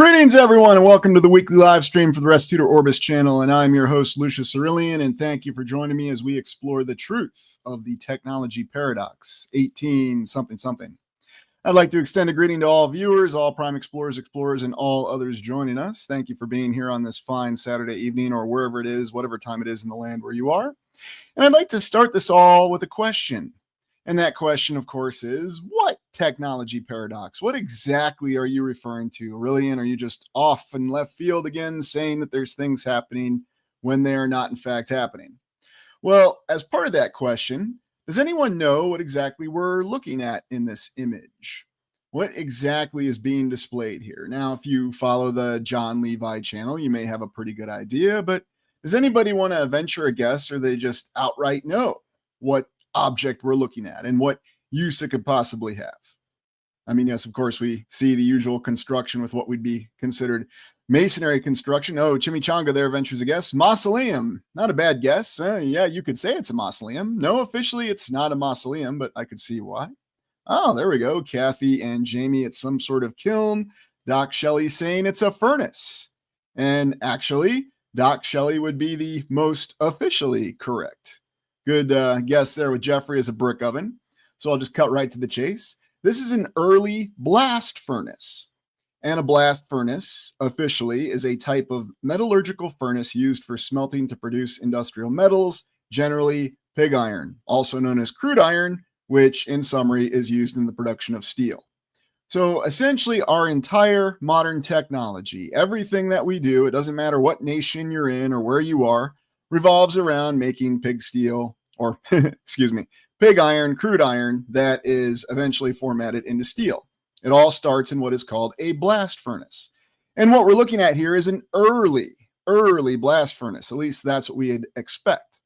Greetings, everyone, and welcome to the weekly live stream for the Restitutor Orbis channel. And I'm your host, Lucius Aurelian, and thank you for joining me as we explore the truth of the technology paradox, 18-something. I'd like to extend a greeting to all viewers, all Prime Explorers, and all others joining us. Thank you for being here on this fine Saturday evening or wherever it is, whatever time it is in the land where you are. And I'd like to start this all with a question. And that question, of course, is what technology paradox? What exactly are you referring to? Aurelian, are you just off in left field again, saying that there's things happening when they are not in fact happening? Well, as part of that question, does anyone know what exactly we're looking at in this image? What exactly is being displayed here? Now, if you follow the John Levi channel, you may have a pretty good idea, but does anybody want to venture a guess, or they just outright know what object we're looking at and what use it could possibly have? I mean, yes, of course, we see the usual construction with what would be considered masonry construction. Oh, Chimichanga there ventures a guess. Mausoleum. Not a bad guess. Yeah, you could say it's a mausoleum. No, officially, it's not a mausoleum, but I could see why. Oh, there we go. Kathy and Jamie, it's some sort of kiln. Doc Shelley saying it's a furnace. And actually, Doc Shelley would be the most officially correct. Good guess there with Jeffrey as a brick oven. So I'll just cut right to the chase. This is an early blast furnace. And a blast furnace, officially, is a type of metallurgical furnace used for smelting to produce industrial metals, generally pig iron, also known as crude iron, which in summary is used in the production of steel. So essentially our entire modern technology, everything that we do, it doesn't matter what nation you're in or where you are, revolves around making pig steel, or excuse me, pig iron, crude iron that is eventually formatted into steel. It all starts in what is called a blast furnace. And what we're looking at here is an early blast furnace. At least that's what we'd expect.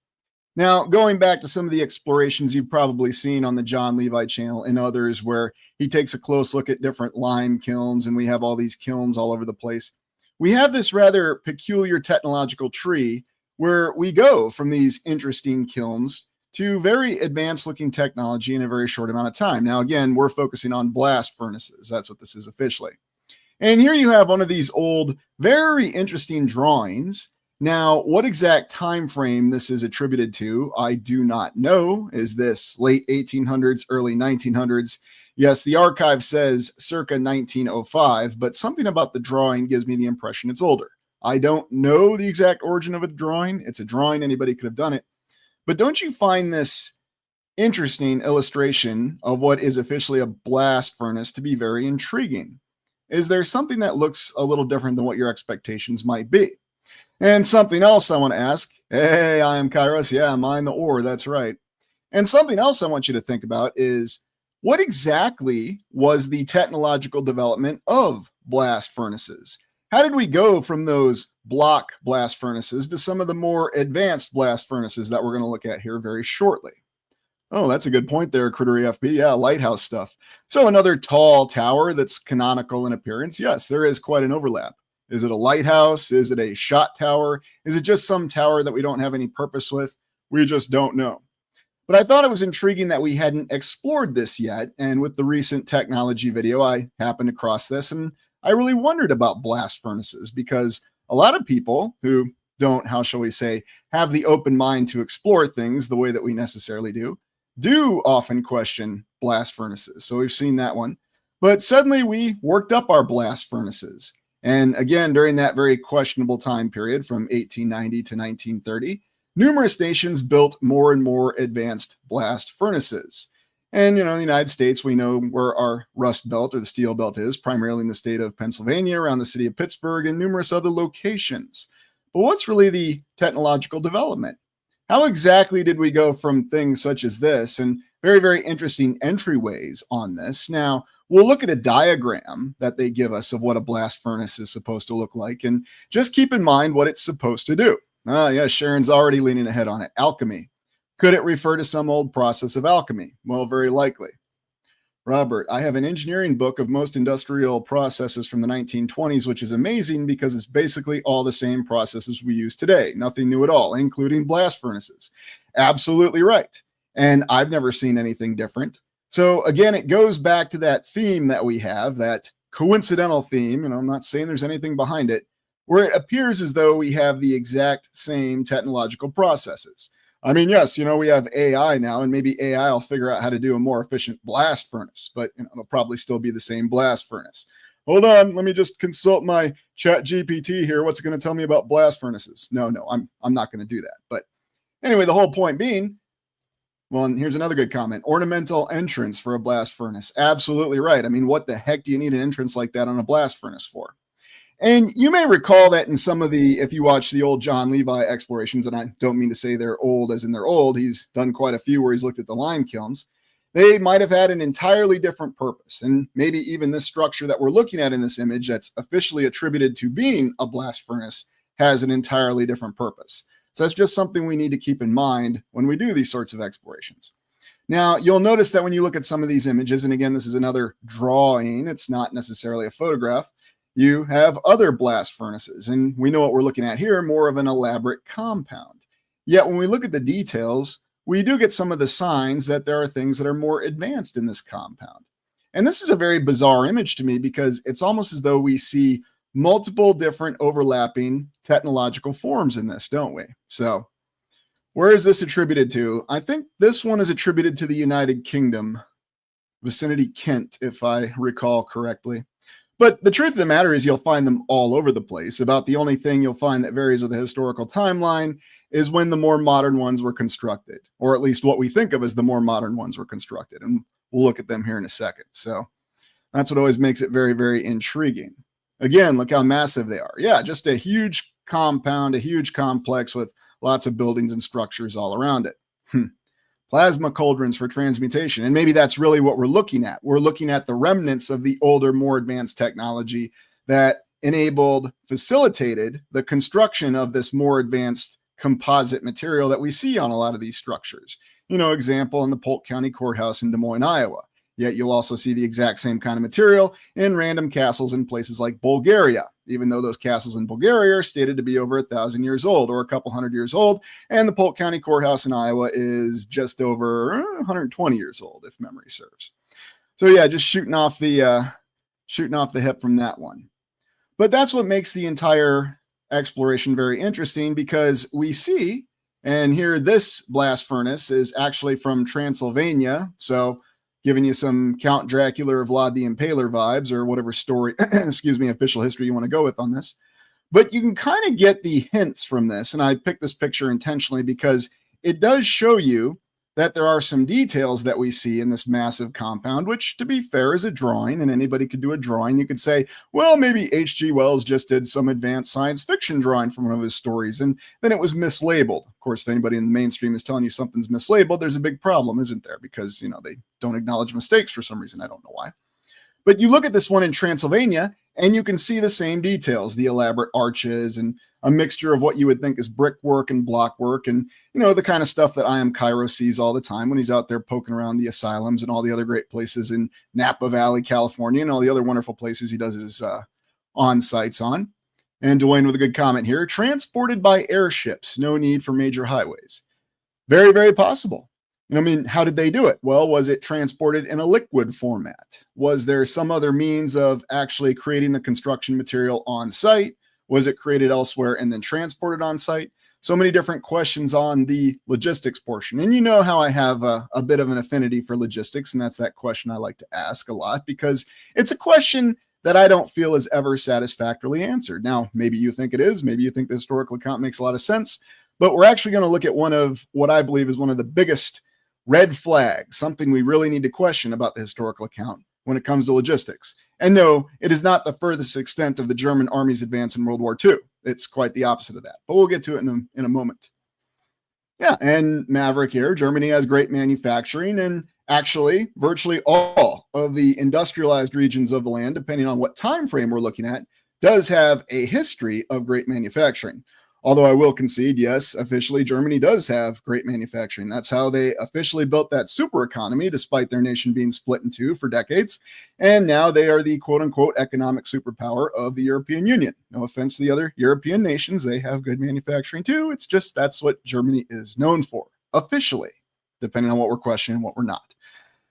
Now, going back to some of the explorations you've probably seen on the John Levi channel and others, where he takes a close look at different lime kilns, and we have all these kilns all over the place. We have this rather peculiar technological tree where we go from these interesting kilns to very advanced looking technology in a very short amount of time. Now, again, we're focusing on blast furnaces. That's what this is officially. And here you have one of these old, very interesting drawings. Now, what exact time frame this is attributed to, I do not know. Is this late 1800s, early 1900s? Yes, the archive says circa 1905, but something about the drawing gives me the impression it's older. I don't know the exact origin of a drawing. It's a drawing. Anybody could have done it. But don't you find this interesting illustration of what is officially a blast furnace to be very intriguing? Is there something that looks a little different than what your expectations might be? And something else I want to ask. Hey, I am Kairos. Yeah, mine the ore. That's right. And something else I want you to think about is, what exactly was the technological development of blast furnaces? How did we go from those block blast furnaces to some of the more advanced blast furnaces that we're going to look at here very shortly? Oh, that's a good point there, Crittery FB. Yeah, lighthouse stuff. So another tall tower that's canonical in appearance. Yes, there is quite an overlap. Is it a lighthouse? Is it a shot tower? Is it just some tower that we don't have any purpose with? We just don't know. But I thought it was intriguing that we hadn't explored this yet. And with the recent technology video, I happened across this, and I really wondered about blast furnaces, because a lot of people who don't, how shall we say, have the open mind to explore things the way that we necessarily do often question blast furnaces. So we've seen that one. But suddenly we worked up our blast furnaces. And again, during that very questionable time period from 1890 to 1930, numerous nations built more and more advanced blast furnaces. And, in the United States, we know where our rust belt or the steel belt is, primarily in the state of Pennsylvania, around the city of Pittsburgh, and numerous other locations. But what's really the technological development? How exactly did we go from things such as this, and very, very interesting entryways on this? Now, we'll look at a diagram that they give us of what a blast furnace is supposed to look like, and just keep in mind what it's supposed to do. Yeah, Sharon's already leaning ahead on it. Alchemy. Could it refer to some old process of alchemy? Well, very likely. Robert, I have an engineering book of most industrial processes from the 1920s, which is amazing because it's basically all the same processes we use today. Nothing new at all, including blast furnaces. Absolutely right. And I've never seen anything different. So again, it goes back to that theme that we have, that coincidental theme, I'm not saying there's anything behind it, where it appears as though we have the exact same technological processes. I mean, yes, we have AI now, and maybe AI will figure out how to do a more efficient blast furnace, but it'll probably still be the same blast furnace. Hold on, let me just consult my chat GPT here. What's it going to tell me about blast furnaces? No, I'm not going to do that. But anyway, the whole point being, well, and here's another good comment. Ornamental entrance for a blast furnace. Absolutely right. I mean, what the heck do you need an entrance like that on a blast furnace for? And you may recall that in some of if you watch the old John Levi explorations, and I don't mean to say they're old as in they're old, he's done quite a few where he's looked at the lime kilns. They might have had an entirely different purpose. And maybe even this structure that we're looking at in this image that's officially attributed to being a blast furnace has an entirely different purpose. So that's just something we need to keep in mind when we do these sorts of explorations. Now, you'll notice that when you look at some of these images, and again, this is another drawing, it's not necessarily a photograph, you have other blast furnaces. And we know what we're looking at here, more of an elaborate compound. Yet when we look at the details, we do get some of the signs that there are things that are more advanced in this compound. And this is a very bizarre image to me because it's almost as though we see multiple different overlapping technological forms in this, don't we? So where is this attributed to? I think this one is attributed to the United Kingdom, vicinity Kent, if I recall correctly. But the truth of the matter is you'll find them all over the place. About the only thing you'll find that varies with the historical timeline is when the more modern ones were constructed, or at least what we think of as the more modern ones were constructed. And we'll look at them here in a second. So that's what always makes it very, very intriguing. Again, look how massive they are. Yeah, just a huge compound, a huge complex with lots of buildings and structures all around it. Plasma cauldrons for transmutation. And maybe that's really what we're looking at. We're looking at the remnants of the older, more advanced technology that facilitated the construction of this more advanced composite material that we see on a lot of these structures. Example in the Polk County Courthouse in Des Moines, Iowa. Yet you'll also see the exact same kind of material in random castles in places like Bulgaria, even though those castles in Bulgaria are stated to be over 1,000 years old or a couple hundred years old. And the Polk County Courthouse in Iowa is just over 120 years old, if memory serves. So yeah, just shooting off the hip from that one. But that's what makes the entire exploration very interesting because we see, and here this blast furnace is actually from Transylvania. So giving you some Count Dracula or Vlad the Impaler vibes or whatever story, official history you want to go with on this. But you can kind of get the hints from this. And I picked this picture intentionally because it does show you that there are some details that we see in this massive compound, which to be fair is a drawing and anybody could do a drawing. You could say, well, maybe H.G. Wells just did some advanced science fiction drawing from one of his stories and then it was mislabeled. Of course, if anybody in the mainstream is telling you something's mislabeled, there's a big problem, isn't there? Because, they don't acknowledge mistakes for some reason. I don't know why. But you look at this one in Transylvania and you can see the same details, the elaborate arches and a mixture of what you would think is brickwork and blockwork and, the kind of stuff that I Am Cairo sees all the time when he's out there poking around the asylums and all the other great places in Napa Valley, California, and all the other wonderful places he does his on-sites on. And Dwayne with a good comment here, transported by airships, no need for major highways. Very, very possible. How did they do it? Well, was it transported in a liquid format? Was there some other means of actually creating the construction material on site? Was it created elsewhere and then transported on site? So many different questions on the logistics portion. And you know how I have a bit of an affinity for logistics, and that's that question I like to ask a lot because it's a question that I don't feel is ever satisfactorily answered. Now, maybe you think it is. Maybe you think the historical account makes a lot of sense. But we're actually going to look at one of what I believe is one of the biggest red flags, something we really need to question about the historical account when it comes to logistics. And no, it is not the furthest extent of the German army's advance in World War II. It's quite the opposite of that. But we'll get to it in a moment. Yeah, and Maverick here, Germany has great manufacturing, and actually virtually all of the industrialized regions of the land, depending on what time frame we're looking at, does have a history of great manufacturing. Although I will concede, yes, officially Germany does have great manufacturing. That's how they officially built that super economy, despite their nation being split in two for decades. And now they are the quote-unquote economic superpower of the European Union. No offense to the other European nations. They have good manufacturing too. It's just that's what Germany is known for, officially, depending on what we're questioning and what we're not.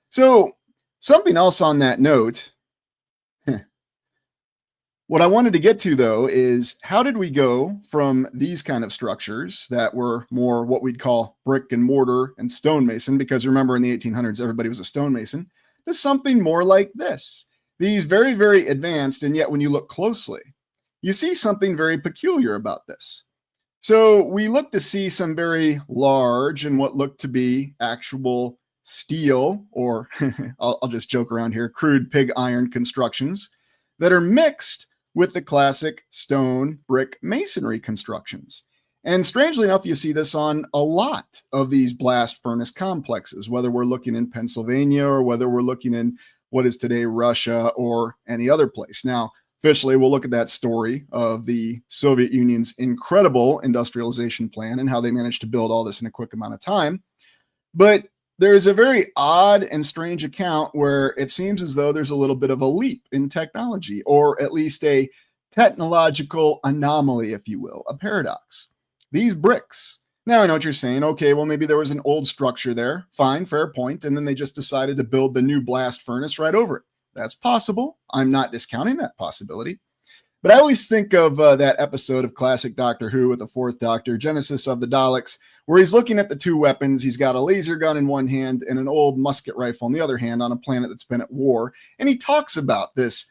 So something else on that note, What I wanted to get to, though, is how did we go from these kind of structures that were more what we'd call brick and mortar and stonemason, because remember in the 1800s, everybody was a stonemason, to something more like this. These very, very advanced, and yet when you look closely, you see something very peculiar about this. So we look to see some very large and what looked to be actual steel, or I'll just joke around here, crude pig iron constructions that are mixed with the classic stone brick masonry constructions. And strangely enough, you see this on a lot of these blast furnace complexes, whether we're looking in Pennsylvania or whether we're looking in what is today Russia or any other place. Now, officially, we'll look at that story of the Soviet Union's incredible industrialization plan and how they managed to build all this in a quick amount of time. But there's a very odd and strange account where it seems as though there's a little bit of a leap in technology, or at least a technological anomaly, if you will, a paradox. These bricks. Now I know what you're saying. Okay, well, maybe there was an old structure there. Fine, fair point. And then they just decided to build the new blast furnace right over it. That's possible. I'm not discounting that possibility. But I always think of that episode of classic Doctor Who with the Fourth Doctor, Genesis of the Daleks, where he's looking at the two weapons. He's got a laser gun in one hand and an old musket rifle in the other hand on a planet that's been at war. And he talks about this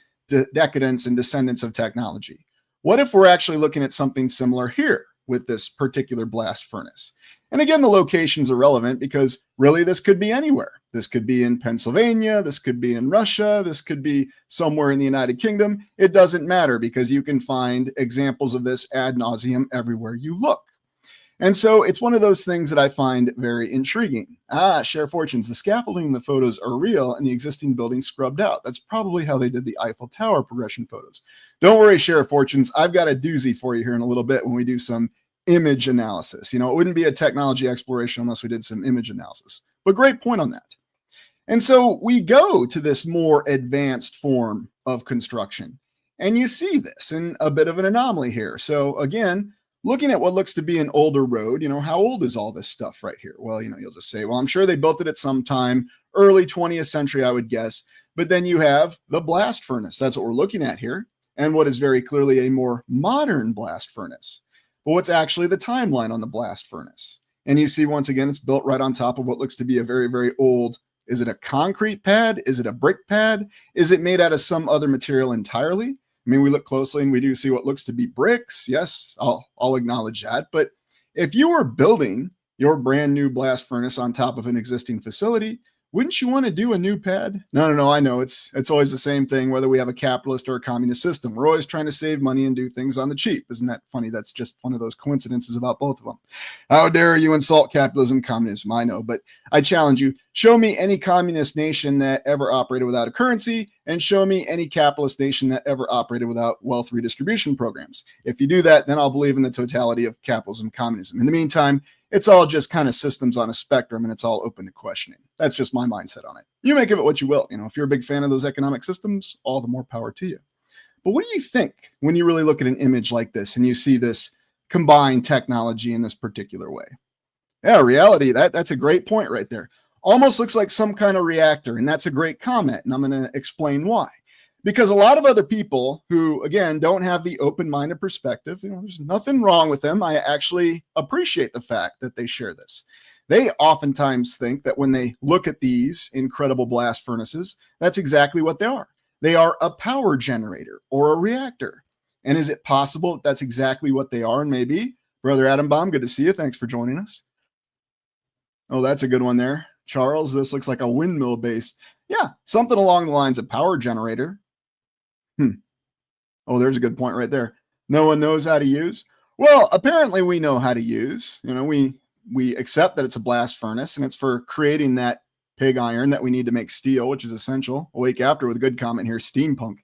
decadence and descendants of technology. What if we're actually looking at something similar here with this particular blast furnace? And again, the location's irrelevant because really this could be anywhere. This could be in Pennsylvania, this could be in Russia, this could be somewhere in the United Kingdom. It doesn't matter because you can find examples of this ad nauseum everywhere you look. And so it's one of those things that I find very intriguing. Share fortunes. The scaffolding and the photos are real and the existing building scrubbed out. That's probably how they did the Eiffel Tower progression photos. Don't worry, share fortunes. I've got a doozy for you here in a little bit when we do some image analysis. You know, it wouldn't be a technology exploration unless we did some image analysis. But great point on that. And so we go to this more advanced form of construction. And you see this in a bit of an anomaly here. So again, looking at what looks to be an older road, you know, how old is all this stuff right here? Well, you know, you'll just say, well, I'm sure they built it at some time, early 20th century, I would guess. But then you have the blast furnace. That's what we're looking at here. And what is very clearly a more modern blast furnace. But what's actually the timeline on the blast furnace? And you see, once again, it's built right on top of what looks to be a very, very old. Is it a concrete pad? Is it a brick pad? Is it made out of some other material entirely? I mean, we look closely and we do see what looks to be bricks. Yes, I'll acknowledge that. But if you were building your brand new blast furnace on top of an existing facility, wouldn't you want to do a new pad? No, I know it's always the same thing, whether we have a capitalist or a communist system. We're always trying to save money and do things on the cheap. Isn't that funny? That's just one of those coincidences about both of them. How dare you insult capitalism, communism? I know, but I challenge you. Show me any communist nation that ever operated without a currency, and show me any capitalist nation that ever operated without wealth redistribution programs. If you do that, then I'll believe in the totality of capitalism, communism. In the meantime, it's all just kind of systems on a spectrum, and it's all open to questioning. That's just my mindset on it. You make of it what you will. You know, if you're a big fan of those economic systems, all the more power to you. But what do you think when you really look at an image like this and you see this combined technology in this particular way? Yeah, reality, that's a great point right there. Almost looks like some kind of reactor, and that's a great comment, and I'm going to explain why. Because a lot of other people who, again, don't have the open-minded perspective, you know, there's nothing wrong with them. I actually appreciate the fact that they share this. They oftentimes think that when they look at these incredible blast furnaces, that's exactly what they are. They are a power generator or a reactor. And is it possible that that's exactly what they are? And maybe, Brother Adam Baum, good to see you. Thanks for joining us. Oh, that's a good one there. Charles, this looks like a windmill base. Yeah, something along the lines of power generator. Oh, there's a good point right there. No one knows how to use. Well, apparently we know how to use. You know, we accept that it's a blast furnace and it's for creating that pig iron that we need to make steel, which is essential. Awake After with a good comment here, steampunk.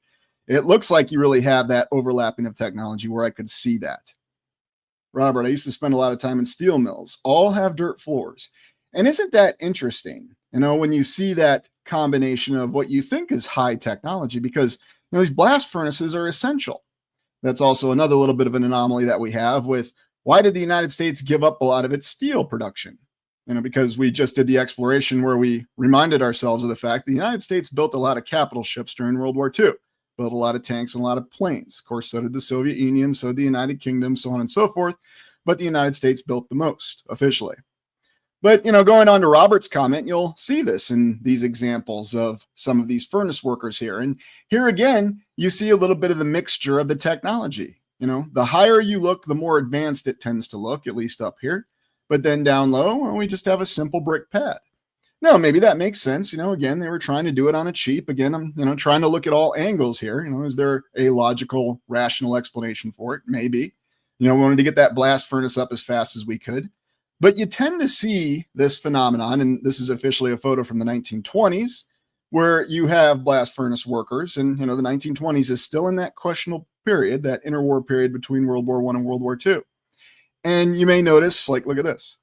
It looks like you really have that overlapping of technology where I could see that. Robert, I used to spend a lot of time in steel mills. All have dirt floors. And isn't that interesting? You know, when you see that combination of what you think is high technology, because you know, these blast furnaces are essential. That's also another little bit of an anomaly that we have with why did the United States give up a lot of its steel production? You know, because we just did the exploration where we reminded ourselves of the fact the United States built a lot of capital ships during World War II. built a lot of tanks and a lot of planes. Of course, so did the Soviet Union, so did the United Kingdom, so on and so forth. But the United States built the most officially. But, going on to Robert's comment, you'll see this in these examples of some of these furnace workers here. And here again, you see a little bit of the mixture of the technology. The higher you look, the more advanced it tends to look, at least up here. But then down low, well, we just have a simple brick pad. Now, maybe that makes sense. Again, they were trying to do it on a cheap. Again, I'm, trying to look at all angles here. Is there a logical, rational explanation for it? Maybe. We wanted to get that blast furnace up as fast as we could. But you tend to see this phenomenon, and this is officially a photo from the 1920s, where you have blast furnace workers. And, the 1920s is still in that questionable period, that interwar period between World War I and World War II. And you may notice, look at this.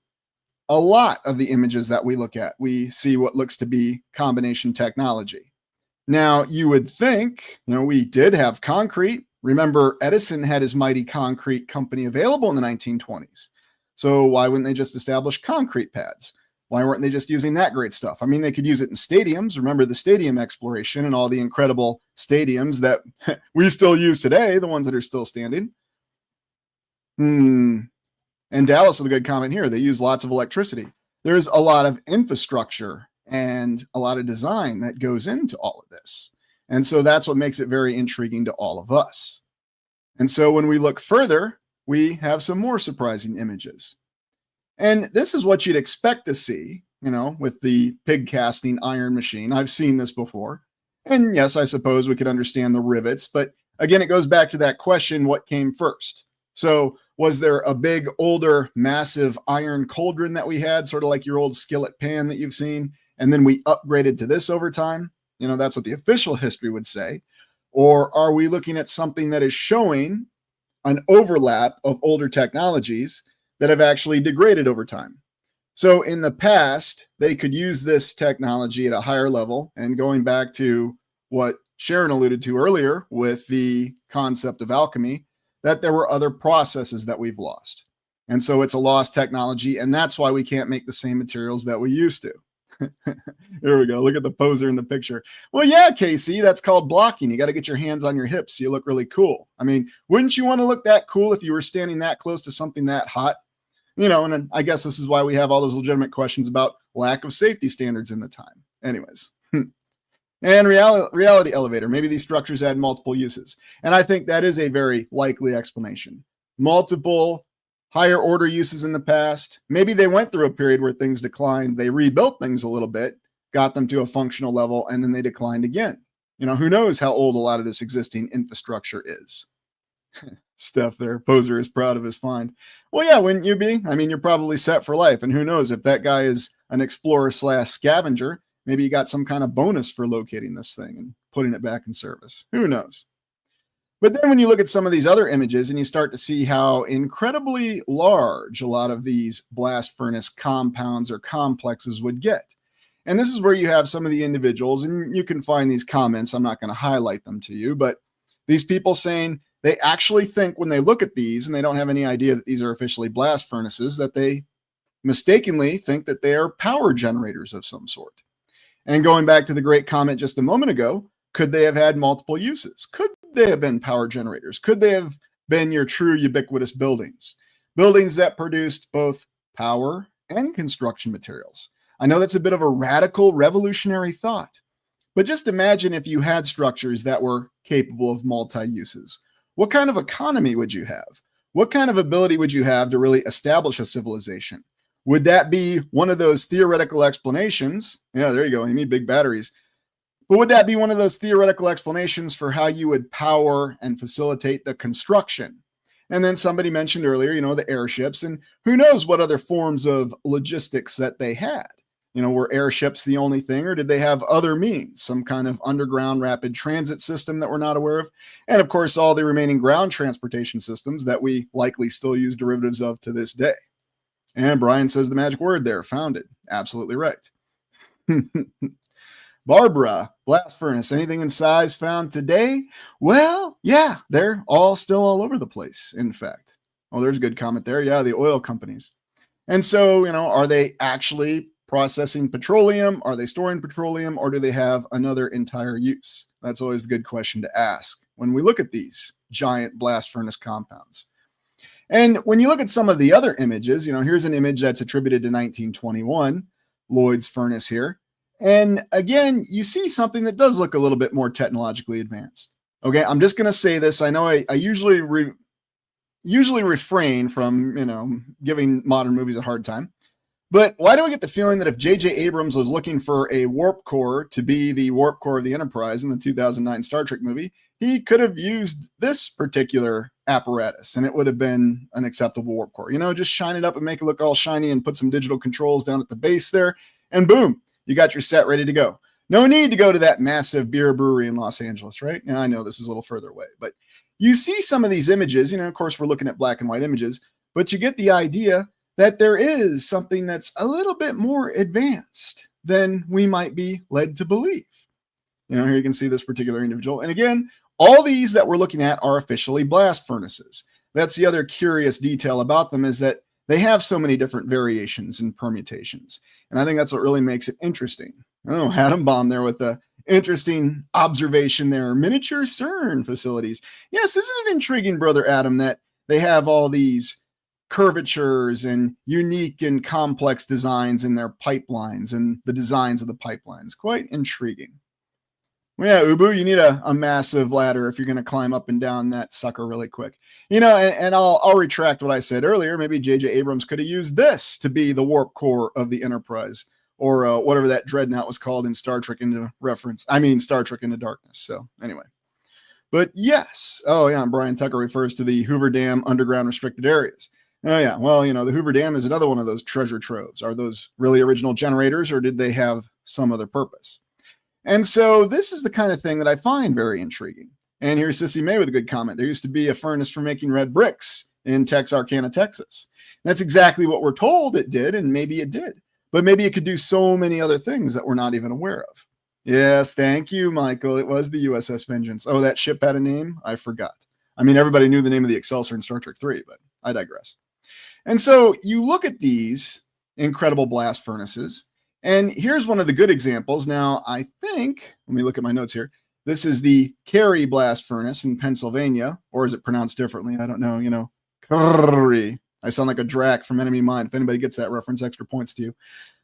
A lot of the images that we look at, we see what looks to be combination technology. Now, you would think, we did have concrete. Remember, Edison had his mighty concrete company available in the 1920s. So why wouldn't they just establish concrete pads? Why weren't they just using that great stuff? I mean, they could use it in stadiums. Remember the stadium exploration and all the incredible stadiums that we still use today, the ones that are still standing. And Dallas with a good comment here. They use lots of electricity. There's a lot of infrastructure and a lot of design that goes into all of this. And so that's what makes it very intriguing to all of us. And so when we look further, we have some more surprising images. And this is what you'd expect to see, with the pig casting iron machine. I've seen this before. And yes, I suppose we could understand the rivets, but again, it goes back to that question, what came first? So was there a big, older, massive iron cauldron that we had, sort of like your old skillet pan that you've seen, and then we upgraded to this over time? That's what the official history would say. Or are we looking at something that is showing an overlap of older technologies that have actually degraded over time? So in the past, they could use this technology at a higher level. And going back to what Sharon alluded to earlier with the concept of alchemy, that there were other processes that we've lost. And so it's a lost technology. And that's why we can't make the same materials that we used to. Here we go. Look at the poser in the picture. Well, yeah, Casey, that's called blocking. You got to get your hands on your hips so you look really cool. I mean, wouldn't you want to look that cool if you were standing that close to something that hot? And I guess this is why we have all those legitimate questions about lack of safety standards in the time. Anyways. And reality elevator. Maybe these structures had multiple uses. And I think that is a very likely explanation. Multiple higher order uses in the past. Maybe they went through a period where things declined. They rebuilt things a little bit, got them to a functional level, and then they declined again. Who knows how old a lot of this existing infrastructure is. Steph there, poser is proud of his find. Well, yeah, wouldn't you be? I mean, you're probably set for life. And who knows if that guy is an explorer / scavenger, maybe you got some kind of bonus for locating this thing and putting it back in service. Who knows? But then when you look at some of these other images and you start to see how incredibly large a lot of these blast furnace compounds or complexes would get. And this is where you have some of the individuals, and you can find these comments. I'm not going to highlight them to you, but these people saying they actually think when they look at these and they don't have any idea that these are officially blast furnaces, that they mistakenly think that they are power generators of some sort. And going back to the great comment just a moment ago, could they have had multiple uses? Could they have been power generators? Could they have been your true ubiquitous buildings? Buildings that produced both power and construction materials. I know that's a bit of a radical, revolutionary thought, but just imagine if you had structures that were capable of multi-uses. What kind of economy would you have? What kind of ability would you have to really establish a civilization? Would that be one of those theoretical explanations? Yeah, there you go. You need big batteries. But would that be one of those theoretical explanations for how you would power and facilitate the construction? And then somebody mentioned earlier, the airships, and who knows what other forms of logistics that they had. Were airships the only thing, or did they have other means, some kind of underground rapid transit system that we're not aware of? And of course, all the remaining ground transportation systems that we likely still use derivatives of to this day. And Brian says the magic word there, founded. Absolutely right. Barbara, blast furnace, anything in size found today? Well, yeah, they're all still all over the place, in fact. Oh, there's a good comment there. Yeah, the oil companies. And so, are they actually processing petroleum? Are they storing petroleum? Or do they have another entire use? That's always the good question to ask when we look at these giant blast furnace compounds. And when you look at some of the other images, here's an image that's attributed to 1921, Lloyd's furnace here. And again, you see something that does look a little bit more technologically advanced. Okay, I'm just going to say this. I know I usually refrain from, giving modern movies a hard time. But why do I get the feeling that if J.J. Abrams was looking for a warp core to be the warp core of the Enterprise in the 2009 Star Trek movie, he could have used this particular apparatus and it would have been an acceptable warp core. Just shine it up and make it look all shiny and put some digital controls down at the base there, and boom, you got your set ready to go. No need to go to that massive beer brewery in Los Angeles, right? Now, I know this is a little further away, but you see some of these images, of course, we're looking at black and white images, but you get the idea that there is something that's a little bit more advanced than we might be led to believe. Here you can see this particular individual. And again, all these that we're looking at are officially blast furnaces. That's the other curious detail about them, is that they have so many different variations and permutations. And I think that's what really makes it interesting. Oh, Atom Bomb there with the interesting observation there. Miniature CERN facilities. Yes, isn't it intriguing, Brother Adam, that they have all these curvatures and unique and complex designs in their pipelines and the designs of the pipelines? Quite intriguing. Well, yeah, Ubu, you need a massive ladder if you're going to climb up and down that sucker really quick. And I'll retract what I said earlier. Maybe J.J. Abrams could have used this to be the warp core of the Enterprise, or whatever that dreadnought was called in Star Trek Into Darkness. So anyway. But yes. Oh, yeah, and Brian Tucker refers to the Hoover Dam underground restricted areas. Oh, yeah. Well, the Hoover Dam is another one of those treasure troves. Are those really original generators, or did they have some other purpose? And so this is the kind of thing that I find very intriguing. And here's Sissy May with a good comment. There used to be a furnace for making red bricks in Texarkana, Texas. That's exactly what we're told it did, and maybe it did. But maybe it could do so many other things that we're not even aware of. Yes, thank you, Michael. It was the USS Vengeance. Oh, that ship had a name? I forgot. I mean, everybody knew the name of the Excelsior in Star Trek 3, but I digress. And so you look at these incredible blast furnaces, and here's one of the good examples. Now, I think, let me look at my notes here. This is the Kerry blast furnace in Pennsylvania, or is it pronounced differently? I don't know. Kerry. I sound like a Drac from Enemy Mine. If anybody gets that reference, extra points to you.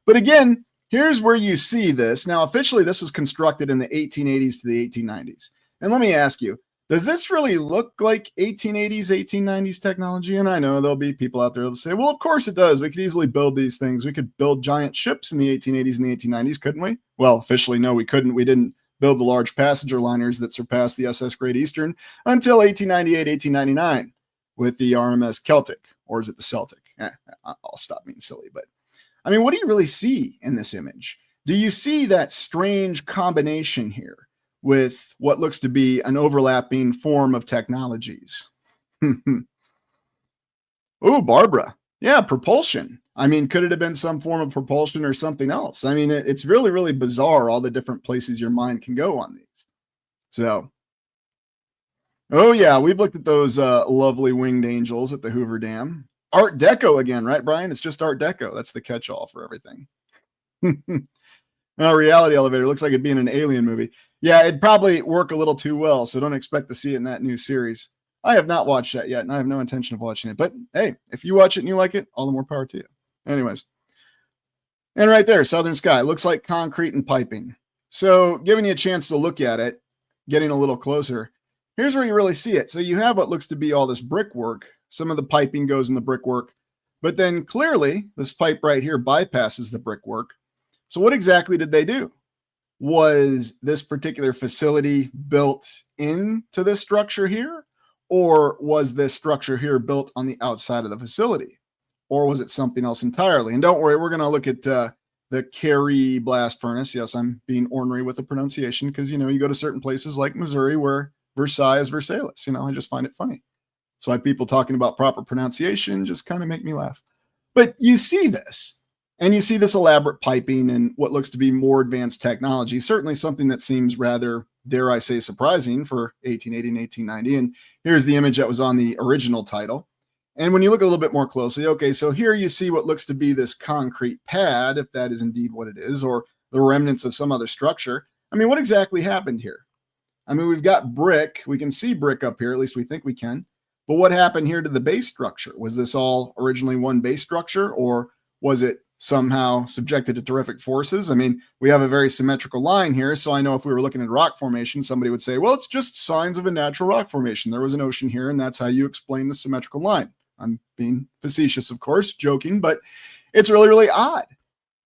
But again, here's where you see this. Now, officially, this was constructed in the 1880s to the 1890s. And let me ask you, does this really look like 1880s, 1890s technology? And I know there'll be people out there that'll say, well, of course it does. We could easily build these things. We could build giant ships in the 1880s and the 1890s, couldn't we? Well, officially, no, we couldn't. We didn't build the large passenger liners that surpassed the SS Great Eastern until 1898, 1899 with the RMS Celtic. Or is it the Celtic? I'll stop being silly. But I mean, what do you really see in this image? Do you see that strange combination here with what looks to be an overlapping form of technologies? Oh, Barbara. Yeah, propulsion. I mean, could it have been some form of propulsion or something else? I mean, it's really, really bizarre, all the different places your mind can go on these. So, oh yeah, we've looked at those lovely winged angels at the Hoover Dam. Art Deco again, right, Brian? It's just Art Deco. That's the catch-all for everything. Reality Elevator looks like it'd be in an alien movie. Yeah, it'd probably work a little too well, so don't expect to see it in that new series. I have not watched that yet, and I have no intention of watching it. But hey, if you watch it and you like it, all the more power to you. Anyways. And right there, Southern Sky. Looks like concrete and piping. So giving you a chance to look at it, getting a little closer, here's where you really see it. So you have what looks to be all this brickwork. Some of the piping goes in the brickwork. But then clearly, this pipe right here bypasses the brickwork. So what exactly did they do? Was this particular facility built into this structure here? Or was this structure here built on the outside of the facility? Or was it something else entirely? And don't worry, we're going to look at the Kerry blast furnace. Yes, I'm being ornery with the pronunciation because, you go to certain places like Missouri where Versailles is Versailles. I just find it funny. That's why people talking about proper pronunciation just kind of make me laugh. But you see this, and you see this elaborate piping and what looks to be more advanced technology, certainly something that seems rather, dare I say, surprising for 1880 and 1890. And here's the image that was on the original title. And when you look a little bit more closely, okay, so here you see what looks to be this concrete pad, if that is indeed what it is, or the remnants of some other structure. I mean, what exactly happened here? I mean, we've got brick. We can see brick up here. At least we think we can. But what happened here to the base structure? Was this all originally one base structure, or was it somehow subjected to terrific forces? I mean, we have a very symmetrical line here. So I know if we were looking at rock formation, somebody would say, well, it's just signs of a natural rock formation. There was an ocean here, and that's how you explain the symmetrical line. I'm being facetious, of course, joking, but it's really, really odd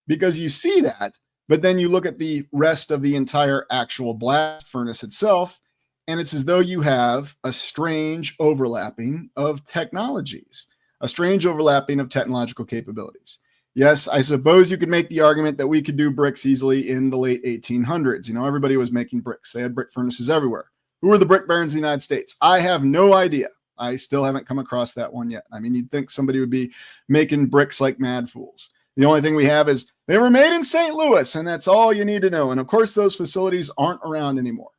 because you see that, but then you look at the rest of the entire actual blast furnace itself, and it's as though you have a strange overlapping of technologies, a strange overlapping of technological capabilities. Yes, I suppose you could make the argument that we could do bricks easily in the late 1800s. You know, everybody was making bricks. They had brick furnaces everywhere. Who were the brick barons of the United States? I have no idea. I still haven't come across that one yet. I mean, you'd think somebody would be making bricks like mad fools. The only thing we have is they were made in St. Louis, and that's all you need to know. And of course, those facilities aren't around anymore.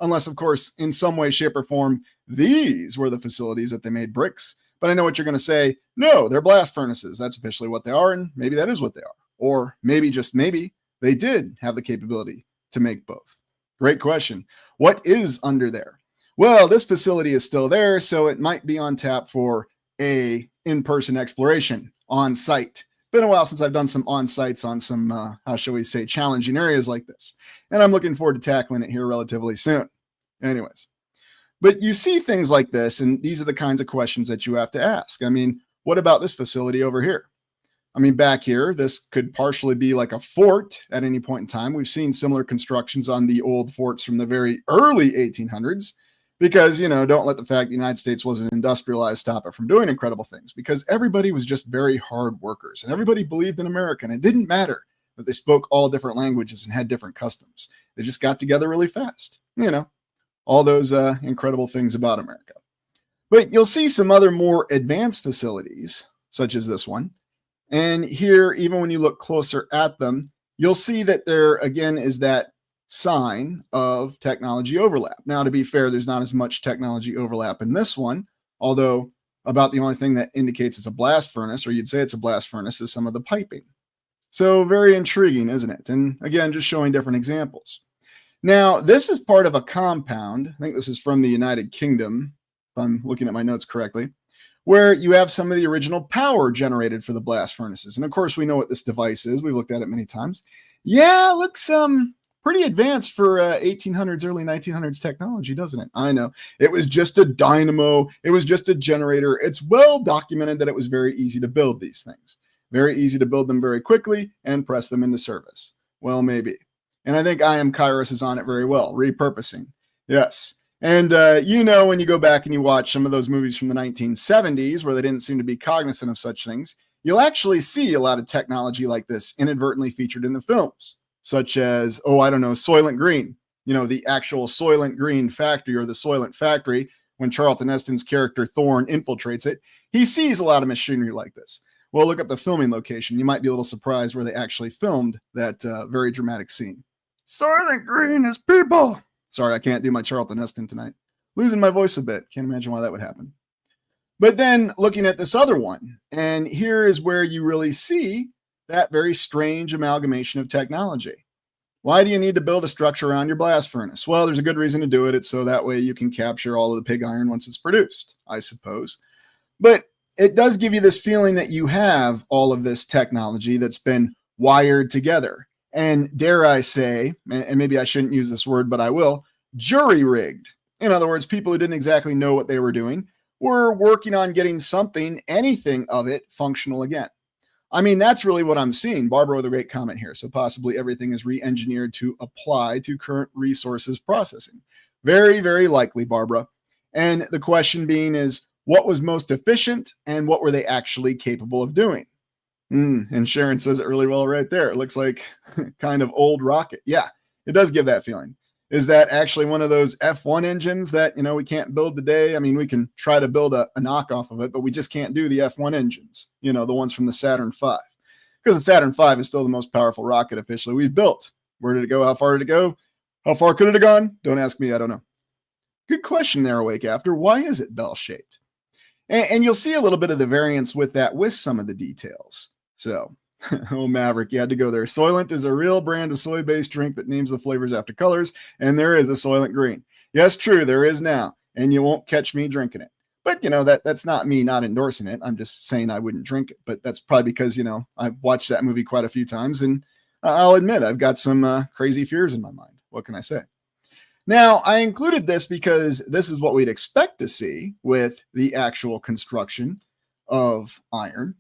Unless, of course, in some way, shape, or form, these were the facilities that they made bricks. But I know what you're going to say. No, they're blast furnaces. That's officially what they are, and maybe that is what they are. Or maybe, just maybe, they did have the capability to make both. Great question. What is under there? Well, this facility is still there, so it might be on tap for a in-person exploration on site. Been a while since I've done some on-sites on some, how shall we say, challenging areas like this. And I'm looking forward to tackling it here relatively soon. Anyways, but you see things like this, and these are the kinds of questions that you have to ask. I mean, what about this facility over here? I mean, back here, this could partially be like a fort at any point in time. We've seen similar constructions on the old forts from the very early 1800s. Because, you know, don't let the fact the United States wasn't industrialized stop it from doing incredible things, because everybody was just very hard workers and everybody believed in America. And it didn't matter that they spoke all different languages and had different customs. They just got together really fast. You know, all those incredible things about America. But you'll see some other more advanced facilities, such as this one. And here, even when you look closer at them, you'll see that there, again, is that sign of technology overlap. Now, to be fair, there's not as much technology overlap in this one, although about the only thing that indicates it's a blast furnace, or you'd say it's a blast furnace, is some of the piping. So very intriguing, isn't it? And again, just showing different examples. Now, this is part of a compound. I think this is from the United Kingdom, if I'm looking at my notes correctly, where you have some of the original power generated for the blast furnaces. And of course, we know what this device is. We've looked at it many times. Yeah, looks pretty advanced for 1800s, early 1900s technology, doesn't it? I know. It was just a dynamo. It was just a generator. It's well documented that it was very easy to build these things. Very easy to build them very quickly and press them into service. Well, maybe. And I think I Am Kairos is on it very well. Repurposing. Yes. And you know, when you go back and you watch some of those movies from the 1970s where they didn't seem to be cognizant of such things, you'll actually see a lot of technology like this inadvertently featured in the films. Such as, oh, I don't know, Soylent Green, you know, the actual Soylent Green factory, or the Soylent factory. When Charlton Heston's character Thorne infiltrates it, he sees a lot of machinery like this. Well, look up the filming location. You might be a little surprised where they actually filmed that very dramatic scene. Soylent Green is people. Sorry, I can't do my Charlton Heston tonight. Losing my voice a bit. Can't imagine why that would happen. But then looking at this other one, and here is where you really see that very strange amalgamation of technology. Why do you need to build a structure around your blast furnace? Well, there's a good reason to do it. It's so that way you can capture all of the pig iron once it's produced, I suppose. But it does give you this feeling that you have all of this technology that's been wired together. And dare I say, and maybe I shouldn't use this word, but I will, jury-rigged. In other words, people who didn't exactly know what they were doing were working on getting something, anything of it, functional again. I mean, that's really what I'm seeing. Barbara with a great comment here. So possibly everything is re-engineered to apply to current resources processing. Very, very likely, Barbara. And the question being is, what was most efficient and what were they actually capable of doing? And Sharon says it really well right there. It looks like kind of old rocket. Yeah, it does give that feeling. Is that actually one of those F1 engines that, you know, we can't build today? I mean, we can try to build a knockoff of it, but we just can't do the F1 engines, you know, the ones from the Saturn V. Because the Saturn V is still the most powerful rocket officially we've built. Where did it go? How far did it go? How far could it have gone? Don't ask me. I don't know. Good question there, Awake After. Why is it bell-shaped? And you'll see a little bit of the variance with that with some of the details. So, oh, Maverick, you had to go there. Soylent is a real brand of soy-based drink that names the flavors after colors, and there is a Soylent Green. Yes, true, there is now, and you won't catch me drinking it. But that's not me not endorsing it. I'm just saying I wouldn't drink it. But that's probably because I've watched that movie quite a few times, and I'll admit I've got some crazy fears in my mind. What can I say? Now, I included this because this is what we'd expect to see with the actual construction of iron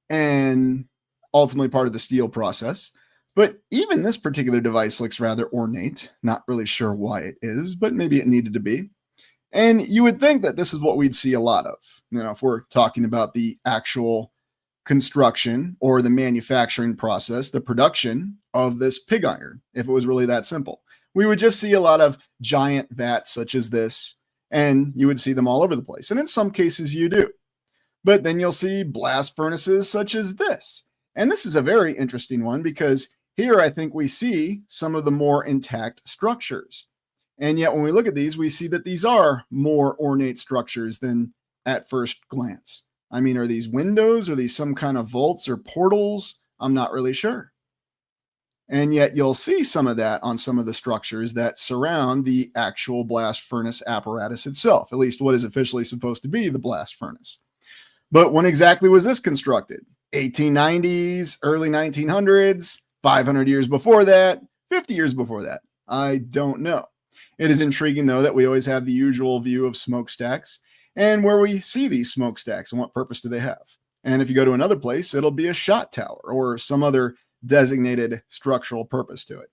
and ultimately part of the steel process. But even this particular device looks rather ornate. Not really sure why it is, but maybe it needed to be. And you would think that this is what we'd see a lot of, if we're talking about the actual construction or the manufacturing process, the production of this pig iron, if it was really that simple. We would just see a lot of giant vats such as this, and you would see them all over the place. And in some cases you do. But then you'll see blast furnaces such as this. And this is a very interesting one because here I think we see some of the more intact structures. And yet when we look at these, we see that these are more ornate structures than at first glance. I mean, are these windows? Are these some kind of vaults or portals? I'm not really sure. And yet you'll see some of that on some of the structures that surround the actual blast furnace apparatus itself, at least what is officially supposed to be the blast furnace. But when exactly was this constructed? 1890s, early 1900s, 500 years before that, 50 years before that? I don't know. It is intriguing, though, that we always have the usual view of smokestacks and where we see these smokestacks and what purpose do they have. And if you go to another place, it'll be a shot tower or some other designated structural purpose to it.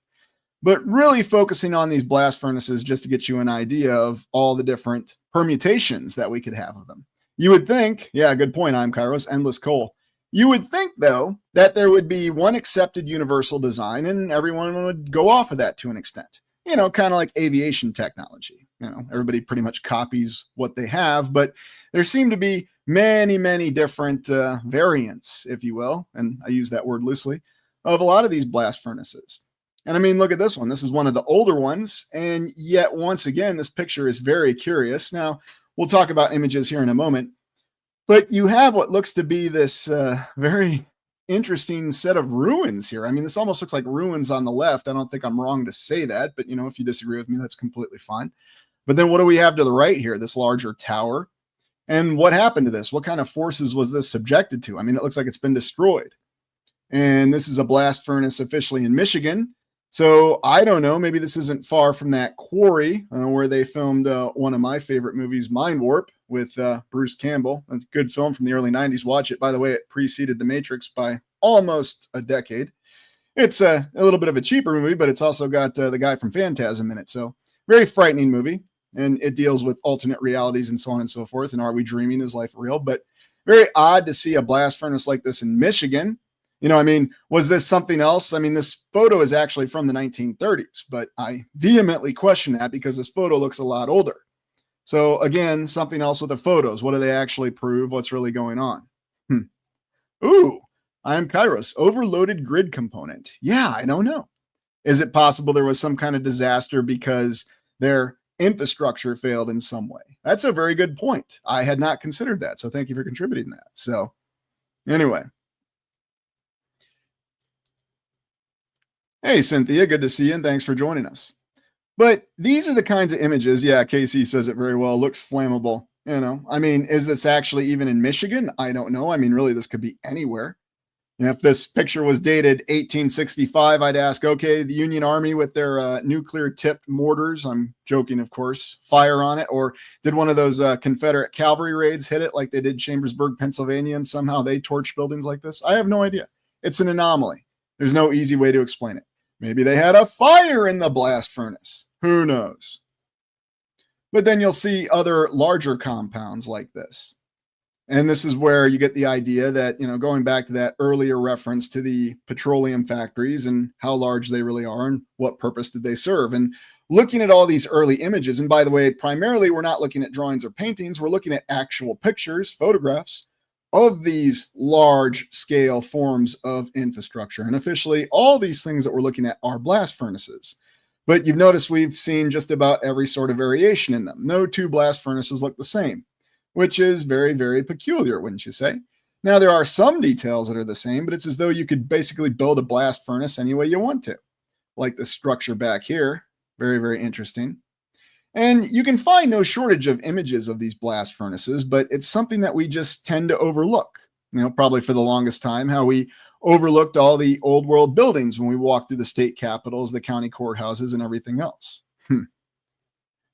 But really focusing on these blast furnaces just to get you an idea of all the different permutations that we could have of them. You would think, yeah, good point, I'm Kairos, endless coal. You would think, though, that there would be one accepted universal design and everyone would go off of that to an extent. Kind of like aviation technology. Everybody pretty much copies what they have, but there seem to be many, many different variants, if you will, and I use that word loosely, of a lot of these blast furnaces. And I mean, look at this one. This is one of the older ones, and yet once again, this picture is very curious. Now, we'll talk about images here in a moment, but you have what looks to be this very interesting set of ruins here. I mean, this almost looks like ruins on the left. I don't think I'm wrong to say that, but if you disagree with me, that's completely fine. But then what do we have to the right here? This larger tower. And what happened to this? What kind of forces was this subjected to? I mean, it looks like it's been destroyed. And this is a blast furnace officially in Michigan. So I don't know, maybe this isn't far from that quarry where they filmed one of my favorite movies, Mind Warp, with Bruce Campbell. A good film from the early 90s. Watch it. By the way, it preceded The Matrix by almost a decade. It's a little bit of a cheaper movie, but it's also got the guy from Phantasm in it. So very frightening movie. And it deals with alternate realities and so on and so forth. And are we dreaming? Is life real? But very odd to see a blast furnace like this in Michigan. I mean, was this something else? I mean, this photo is actually from the 1930s, but I vehemently question that because this photo looks a lot older. So again, something else with the photos. What do they actually prove? What's really going on? Ooh, I am Kairos. Overloaded grid component. Yeah, I don't know. Is it possible there was some kind of disaster because their infrastructure failed in some way? That's a very good point. I had not considered that. So thank you for contributing that. So anyway. Hey, Cynthia, good to see you, and thanks for joining us. But these are the kinds of images, yeah, Casey says it very well, looks flammable, I mean, is this actually even in Michigan? I don't know. I mean, really, this could be anywhere. If this picture was dated 1865, I'd ask, okay, the Union Army with their nuclear-tipped mortars, I'm joking, of course, fire on it, or did one of those Confederate cavalry raids hit it like they did Chambersburg, Pennsylvania, and somehow they torched buildings like this? I have no idea. It's an anomaly. There's no easy way to explain it. Maybe they had a fire in the blast furnace. Who knows? But then you'll see other larger compounds like this. And this is where you get the idea that, going back to that earlier reference to the petroleum factories and how large they really are and what purpose did they serve. And looking at all these early images, and by the way, primarily we're not looking at drawings or paintings, we're looking at actual pictures, photographs of these large scale forms of infrastructure. And officially, all these things that we're looking at are blast furnaces. But you've noticed we've seen just about every sort of variation in them. No two blast furnaces look the same, which is very, very peculiar, wouldn't you say? Now, there are some details that are the same, but it's as though you could basically build a blast furnace any way you want to. Like the structure back here. Very, very interesting. And you can find no shortage of images of these blast furnaces, but it's something that we just tend to overlook. Probably for the longest time, how we overlooked all the old world buildings when we walked through the state capitals, the county courthouses, and everything else.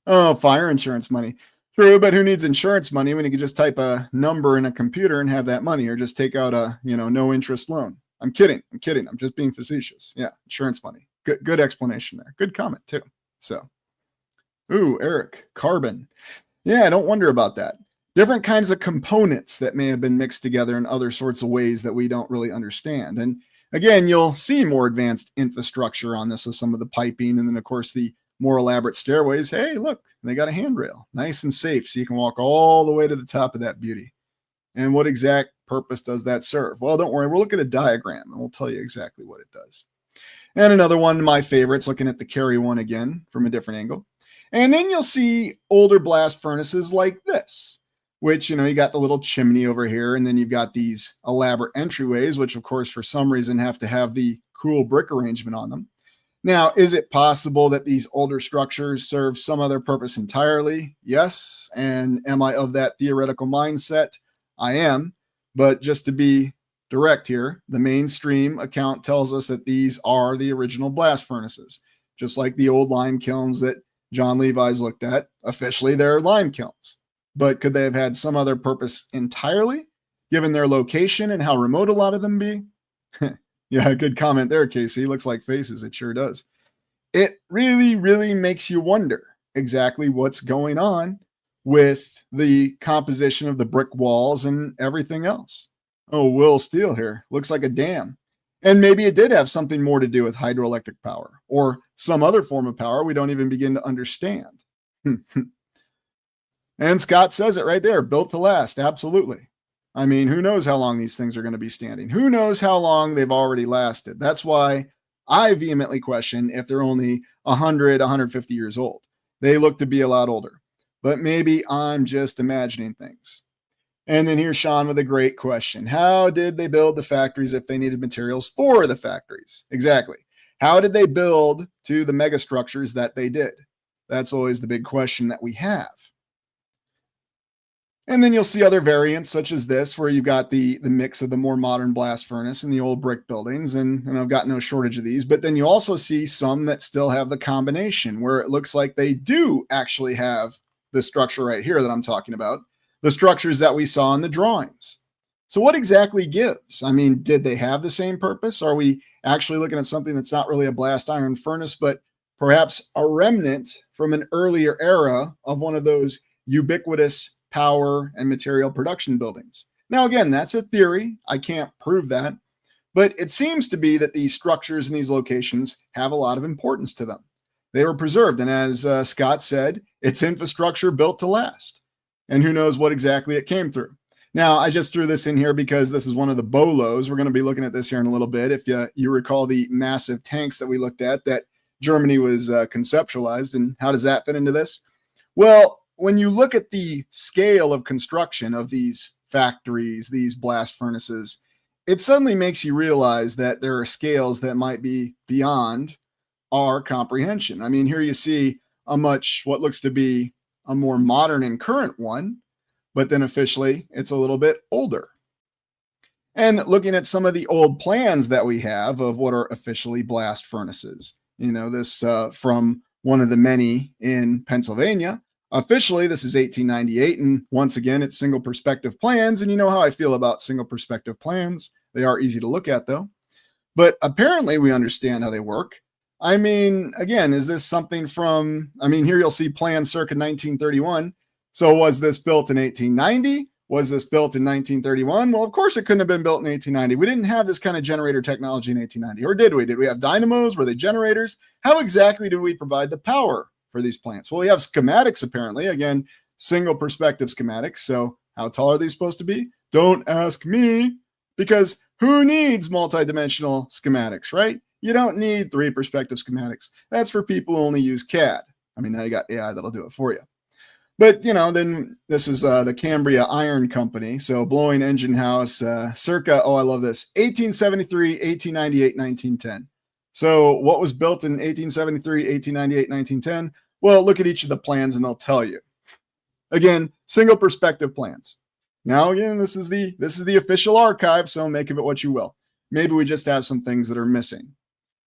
Oh, fire insurance money. True, but who needs insurance money when you can just type a number in a computer and have that money, or just take out a, no interest loan? I'm kidding. I'm just being facetious. Yeah, insurance money. Good explanation there. Good comment too. So, ooh, Eric, carbon. Yeah, I don't wonder about that. Different kinds of components that may have been mixed together in other sorts of ways that we don't really understand. And again, you'll see more advanced infrastructure on this with some of the piping, and then of course the more elaborate stairways. Hey, look, they got a handrail, nice and safe, so you can walk all the way to the top of that beauty. And what exact purpose does that serve? Well, don't worry, we'll look at a diagram and we'll tell you exactly what it does. And another one of my favorites, looking at the Kerry one again from a different angle. And then you'll see older blast furnaces like this, which, you got the little chimney over here, and then you've got these elaborate entryways, which of course, for some reason, have to have the cool brick arrangement on them. Now, is it possible that these older structures serve some other purpose entirely? Yes. And am I of that theoretical mindset? I am. But just to be direct here, the mainstream account tells us that these are the original blast furnaces, just like the old lime kilns that John Levi's looked at. Officially, they're lime kilns. But could they have had some other purpose entirely, given their location and how remote a lot of them be? Yeah, good comment there, Casey. Looks like faces. It sure does. It really, really makes you wonder exactly what's going on with the composition of the brick walls and everything else. Oh, Will Steele here. Looks like a dam. And maybe it did have something more to do with hydroelectric power or some other form of power we don't even begin to understand. And Scott says it right there, built to last. Absolutely. I mean, who knows how long these things are going to be standing? Who knows how long they've already lasted? That's why I vehemently question if they're only 100, 150 years old. They look to be a lot older, but maybe I'm just imagining things. And then here's Sean with a great question. How did they build the factories if they needed materials for the factories? Exactly. How did they build to the megastructures that they did? That's always the big question that we have. And then you'll see other variants such as this, where you've got the mix of the more modern blast furnace and the old brick buildings. And I've got no shortage of these. But then you also see some that still have the combination, where it looks like they do actually have the structure right here that I'm talking about, the structures that we saw in the drawings. So what exactly gives? I mean, did they have the same purpose? Are we actually looking at something that's not really a blast iron furnace, but perhaps a remnant from an earlier era of one of those ubiquitous power and material production buildings? Now, again, that's a theory. I can't prove that, but it seems to be that these structures in these locations have a lot of importance to them. They were preserved, and as Scott said, it's infrastructure built to last. And who knows what exactly it came through. Now, I just threw this in here because this is one of the BOLOs. We're going to be looking at this here in a little bit. If you recall the massive tanks that we looked at that Germany was conceptualized, and how does that fit into this? Well, when you look at the scale of construction of these factories, these blast furnaces, it suddenly makes you realize that there are scales that might be beyond our comprehension. I mean, here you see what looks to be a more modern and current one, but then officially it's a little bit older. And looking at some of the old plans that we have of what are officially blast furnaces, this from one of the many in Pennsylvania. Officially, this is 1898, and once again, it's single perspective plans, and you know how I feel about single perspective plans. They are easy to look at, though. But apparently, we understand how they work. I mean, again, is this something from, here you'll see plans circa 1931. So was this built in 1890? Was this built in 1931? Well, of course, it couldn't have been built in 1890. We didn't have this kind of generator technology in 1890, or did we? Did we have dynamos? Were they generators? How exactly did we provide the power for these plants? Well, we have schematics, apparently. Again, single perspective schematics. So how tall are these supposed to be? Don't ask me, because who needs multidimensional schematics, right? You don't need 3 perspective schematics. That's for people who only use CAD. Now you got AI that'll do it for you. But, then this is the Cambria Iron Company. So blowing engine house, circa, I love this, 1873, 1898, 1910. So what was built in 1873, 1898, 1910? Well, look at each of the plans and they'll tell you. Again, single perspective plans. Now, again, this is the official archive, so make of it what you will. Maybe we just have some things that are missing.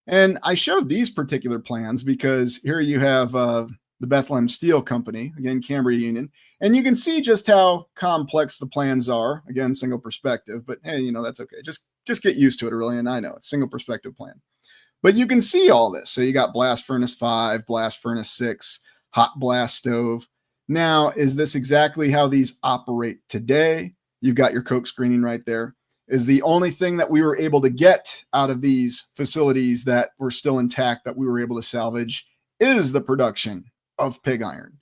And I showed these particular plans because here you have the Bethlehem Steel Company, again, Cambria Union, and you can see just how complex the plans are. Again, single perspective, but hey, you know, that's okay. Just get used to it, Aurelian. I know it's single perspective plan. But you can see all this. So you got blast furnace 5, blast furnace 6, hot blast stove. Now, is this exactly how these operate today? You've got your coke screening right there. Is the only thing that we were able to get out of these facilities that were still intact that we were able to salvage is the production of pig iron.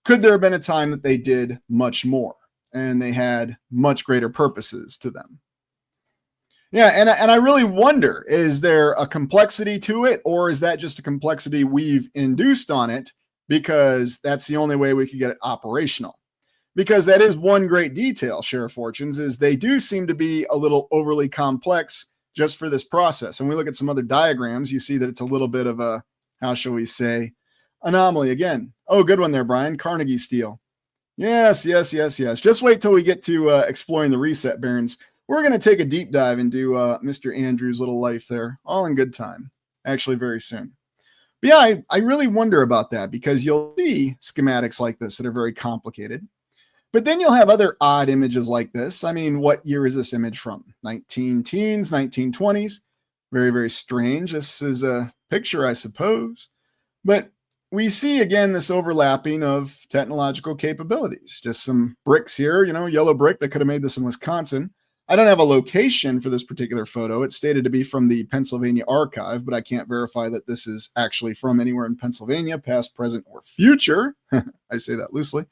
Could there have been a time that they did much more and they had much greater purposes to them? Yeah, and I really wonder, is there a complexity to it, or is that just a complexity we've induced on it because that's the only way we could get it operational? Because that is one great detail, Share Fortunes, is they do seem to be a little overly complex just for this process. And we look at some other diagrams, you see that it's a little bit of a, how shall we say, anomaly again. Oh, good one there, Brian. Carnegie Steel. Yes. Just wait till we get to exploring the reset barons. We're going to take a deep dive into Mr. Andrew's little life there, all in good time, actually very soon. But yeah, I really wonder about that because you'll see schematics like this that are very complicated. But then you'll have other odd images like this. I mean, what year is this image from? 19-teens, 1920s? Very, very strange. This is a picture, I suppose. But we see, again, this overlapping of technological capabilities. Just some bricks here, you know, yellow brick that could have made this in Wisconsin. I don't have a location for this particular photo. It's stated to be from the Pennsylvania archive, but I can't verify that this is actually from anywhere in Pennsylvania, past, present, or future. I say that loosely.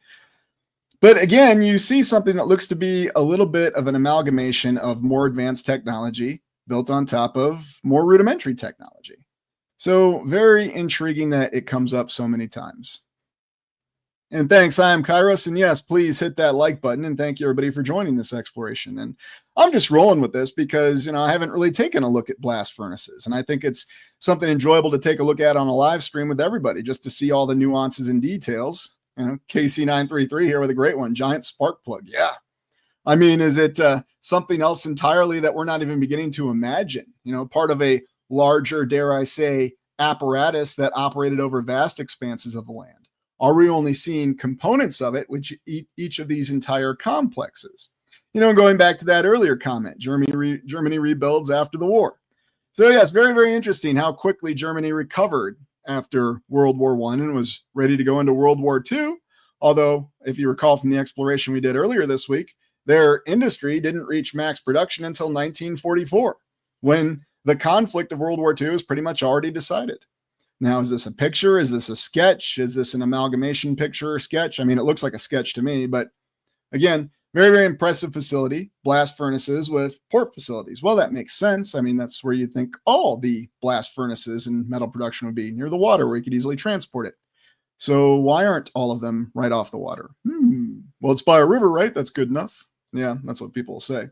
But again, you see something that looks to be a little bit of an amalgamation of more advanced technology built on top of more rudimentary technology. So very intriguing that it comes up so many times. And thanks, I am Kairos. And yes, please hit that like button. And thank you, everybody, for joining this exploration. And I'm just rolling with this because, you know, I haven't really taken a look at blast furnaces. And I think it's something enjoyable to take a look at on a live stream with everybody, just to see all the nuances and details. You know, KC933 here with a great one, giant spark plug. Yeah. I mean, is it something else entirely that we're not even beginning to imagine? You know, part of a larger, dare I say, apparatus that operated over vast expanses of the land. Are we only seeing components of it, which each of these entire complexes? You know, going back to that earlier comment, Germany rebuilds after the war. So yes, very, very interesting how quickly Germany recovered after World War I and was ready to go into World War II. Although, if you recall from the exploration we did earlier this week, their industry didn't reach max production until 1944, when the conflict of World War II is pretty much already decided. Now, is this a picture? Is this a sketch? Is this an amalgamation picture or sketch? I mean, it looks like a sketch to me, but again, very, very impressive facility, blast furnaces with port facilities. Well, that makes sense. I mean, that's where you'd think all the blast furnaces and metal production would be, near the water where you could easily transport it. So why aren't all of them right off the water? Well, it's by a river, right? That's good enough. Yeah, that's what people will say.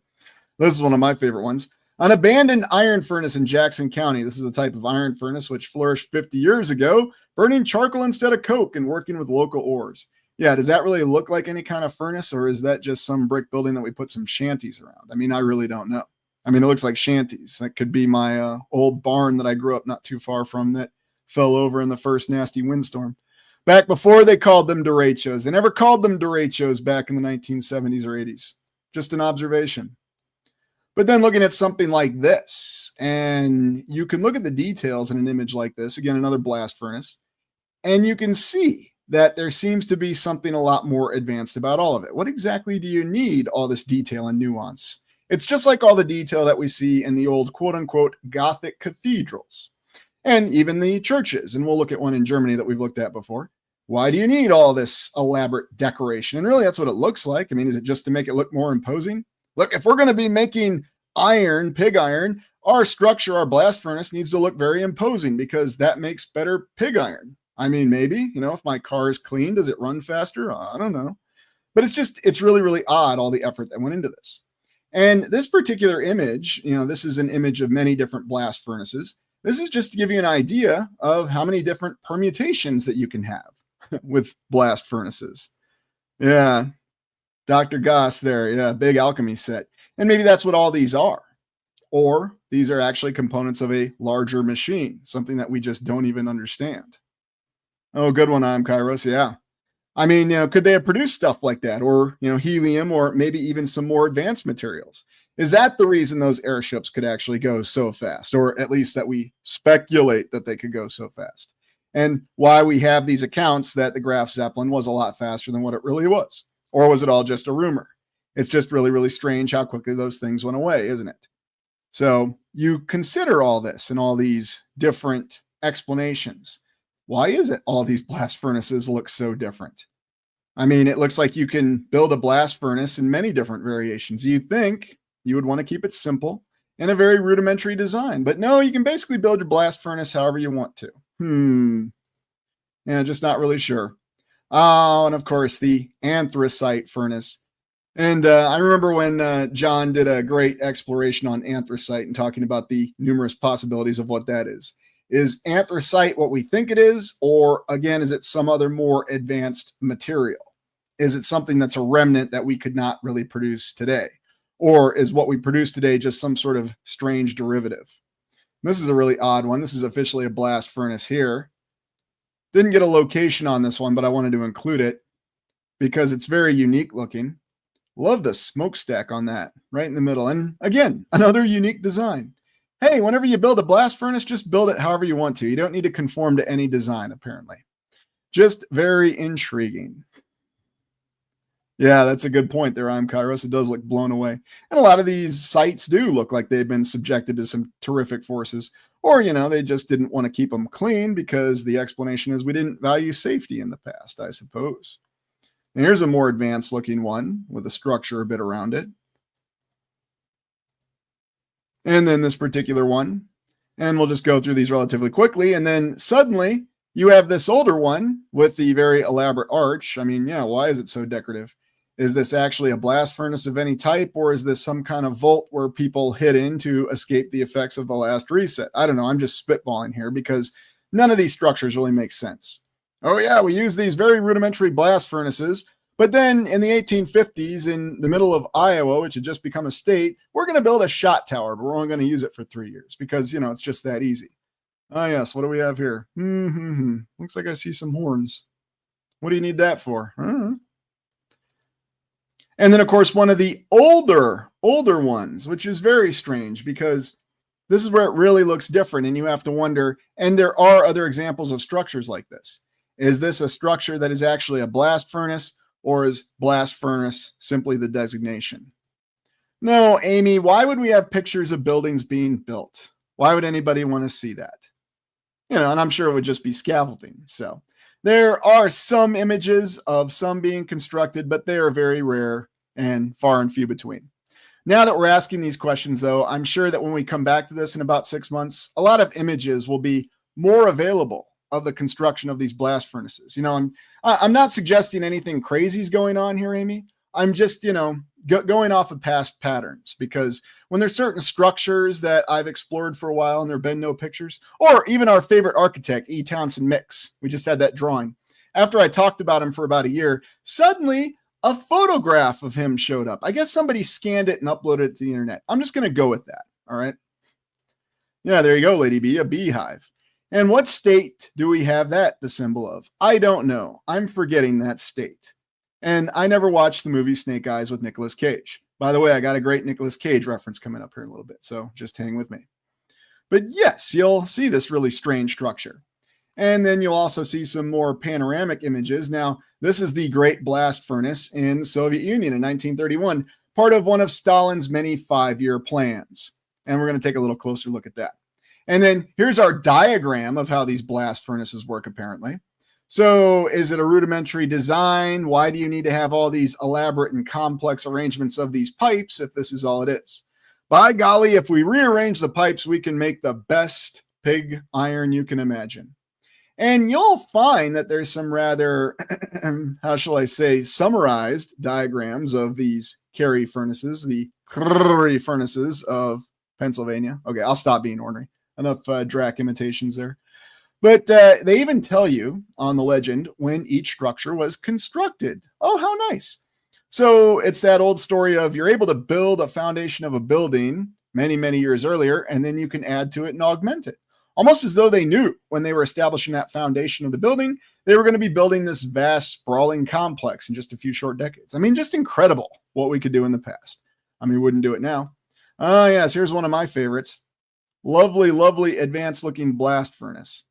This is one of my favorite ones. An abandoned iron furnace in Jackson County. This is the type of iron furnace which flourished 50 years ago, burning charcoal instead of coke and working with local ores. Yeah, does that really look like any kind of furnace, or is that just some brick building that we put some shanties around? I mean, I really don't know. I mean, it looks like shanties. That could be my old barn that I grew up not too far from that fell over in the first nasty windstorm. Back before they called them derechos. They never called them derechos back in the 1970s or 80s. Just an observation. But then looking at something like this, and you can look at the details in an image like this, again, another blast furnace, and you can see that there seems to be something a lot more advanced about all of it. What exactly do you need all this detail and nuance? It's just like all the detail that we see in the old quote-unquote Gothic cathedrals, and even the churches, and we'll look at one in Germany that we've looked at before. Why do you need all this elaborate decoration? And really, that's what it looks like. I mean, is it just to make it look more imposing? Look, if we're going to be making iron, pig iron, our structure, our blast furnace needs to look very imposing because that makes better pig iron. I mean, maybe, you know, if my car is clean, does it run faster? I don't know. But it's really, really odd, all the effort that went into this. And this particular image, you know, this is an image of many different blast furnaces. This is just to give you an idea of how many different permutations that you can have. with blast furnaces. Yeah. Dr. Goss there. Yeah. Big alchemy set. And maybe that's what all these are. Or these are actually components of a larger machine, something that we just don't even understand. Oh, good one, I'm Kairos. Yeah. I mean, could they have produced stuff like that, or, helium, or maybe even some more advanced materials? Is that the reason those airships could actually go so fast, or at least that we speculate that they could go so fast? And why we have these accounts that the Graf Zeppelin was a lot faster than what it really was? Or was it all just a rumor? It's just really, really strange how quickly those things went away, isn't it? So you consider all this and all these different explanations. Why is it all these blast furnaces look so different? I mean, it looks like you can build a blast furnace in many different variations. You'd think you would want to keep it simple and a very rudimentary design, but no, you can basically build your blast furnace however you want to. Yeah, just not really sure. Oh, and of course, the anthracite furnace. And I remember when John did a great exploration on anthracite and talking about the numerous possibilities of what that is. Is anthracite what we think it is? Or again, is it some other more advanced material? Is it something that's a remnant that we could not really produce today? Or is what we produce today just some sort of strange derivative? This is a really odd one. This is officially a blast furnace here. Didn't get a location on this one, but I wanted to include it because it's very unique looking. Love the smokestack on that, right in the middle. And again, another unique design. Hey, whenever you build a blast furnace, just build it however you want to. You don't need to conform to any design, apparently. Just very intriguing. Yeah, that's a good point there, I'm Kairos. It does look blown away. And a lot of these sites do look like they've been subjected to some terrific forces. Or, they just didn't want to keep them clean because the explanation is we didn't value safety in the past, I suppose. And here's a more advanced looking one with a structure a bit around it. And then this particular one. And we'll just go through these relatively quickly. And then suddenly you have this older one with the very elaborate arch. I mean, yeah, why is it so decorative? Is this actually a blast furnace of any type, or is this some kind of vault where people hid in to escape the effects of the last reset? I don't know. I'm just spitballing here because none of these structures really make sense. Oh yeah, we use these very rudimentary blast furnaces, but then in the 1850s, in the middle of Iowa, which had just become a state, we're going to build a shot tower, but we're only going to use it for 3 years because, it's just that easy. Ah, yes, what do we have here? Looks like I see some horns. What do you need that for? And then, of course, one of the older ones, which is very strange because this is where it really looks different, and you have to wonder, and there are other examples of structures like this. Is this a structure that is actually a blast furnace, or is blast furnace simply the designation? No, Amy, why would we have pictures of buildings being built? Why would anybody want to see that? And I'm sure it would just be scaffolding. So there are some images of some being constructed, but they are very rare and far and few between. Now that we're asking these questions, though, I'm sure that when we come back to this in about 6 months, a lot of images will be more available of the construction of these blast furnaces. I'm not suggesting anything crazy is going on here, Amy. I'm just, going off of past patterns, because when there's certain structures that I've explored for a while and there have been no pictures, or even our favorite architect, E. Townsend Mix, we just had that drawing. After I talked about him for about a year, suddenly a photograph of him showed up. I guess somebody scanned it and uploaded it to the internet. I'm just going to go with that. All right. Yeah, there you go, Lady B, a beehive. And what state do we have that the symbol of? I don't know. I'm forgetting that state. And I never watched the movie Snake Eyes with Nicolas Cage. By the way, I got a great Nicolas Cage reference coming up here in a little bit, so just hang with me. But yes, you'll see this really strange structure. And then you'll also see some more panoramic images. Now, this is the Great Blast Furnace in the Soviet Union in 1931, part of one of Stalin's many 5-year plans. And we're going to take a little closer look at that. And then here's our diagram of how these blast furnaces work, apparently. So is it a rudimentary design? Why do you need to have all these elaborate and complex arrangements of these pipes if this is all it is? By golly, if we rearrange the pipes, we can make the best pig iron you can imagine. And you'll find that there's some rather, how shall I say, summarized diagrams of these Kerry furnaces, the Kerry furnaces of Pennsylvania. Okay, I'll stop being ornery. Enough Drac imitations there. But they even tell you on the legend when each structure was constructed. Oh, how nice. So it's that old story of you're able to build a foundation of a building many, many years earlier, and then you can add to it and augment it. Almost as though they knew when they were establishing that foundation of the building, they were going to be building this vast, sprawling complex in just a few short decades. I mean, just incredible what we could do in the past. I mean, we wouldn't do it now. Oh, yes, here's one of my favorites. Lovely, lovely advanced looking blast furnace.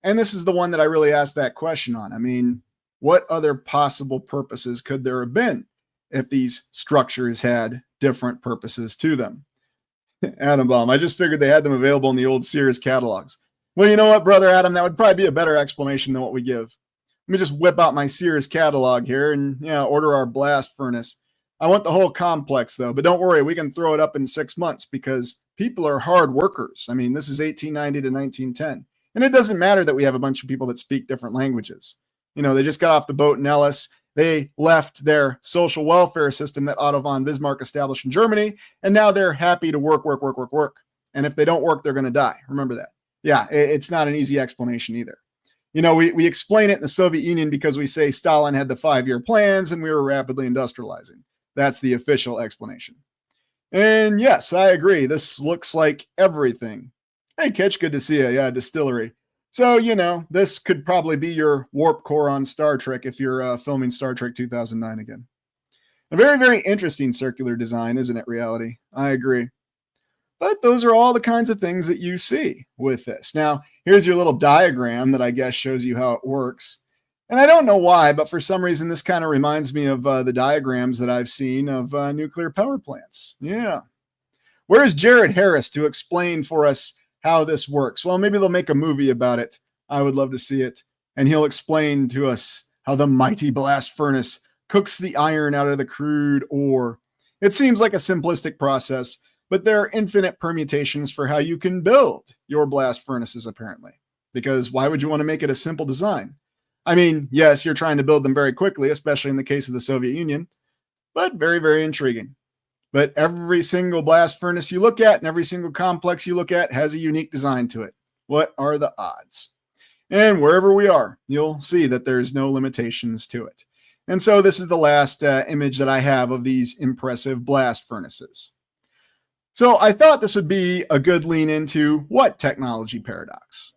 And this is the one that I really asked that question on. I mean, what other possible purposes could there have been if these structures had different purposes to them? Atom bomb. I just figured they had them available in the old Sears catalogs. Well, you know what, brother Adam, that would probably be a better explanation than what we give. Let me just whip out my Sears catalog here and order our blast furnace. I want the whole complex though, but don't worry, we can throw it up in 6 months because people are hard workers. I mean, this is 1890 to 1910. And it doesn't matter that we have a bunch of people that speak different languages. They just got off the boat in Ellis. They left their social welfare system that Otto von Bismarck established in Germany, and now they're happy to work. And if they don't work, they're going to die. Remember that. Yeah, it's not an easy explanation either. We explain it in the Soviet Union because we say Stalin had the 5-year plans and we were rapidly industrializing. That's the official explanation. And yes, I agree. This looks like everything. Hey, Kitch, good to see you. Yeah, distillery. So, this could probably be your warp core on Star Trek if you're filming Star Trek 2009 again. A very, very interesting circular design, isn't it, reality? I agree. But those are all the kinds of things that you see with this. Now, here's your little diagram that I guess shows you how it works. And I don't know why, but for some reason, this kind of reminds me of the diagrams that I've seen of nuclear power plants. Yeah. Where's Jared Harris to explain for us how this works? Well, maybe they'll make a movie about it. I would love to see it. And he'll explain to us how the mighty blast furnace cooks the iron out of the crude ore. It seems like a simplistic process, but there are infinite permutations for how you can build your blast furnaces, apparently. Because why would you want to make it a simple design? I mean, yes, you're trying to build them very quickly, especially in the case of the Soviet Union, but very, very intriguing. But every single blast furnace you look at and every single complex you look at has a unique design to it. What are the odds? And wherever we are, you'll see that there's no limitations to it. And so this is the last image that I have of these impressive blast furnaces. So I thought this would be a good lean into what technology paradox.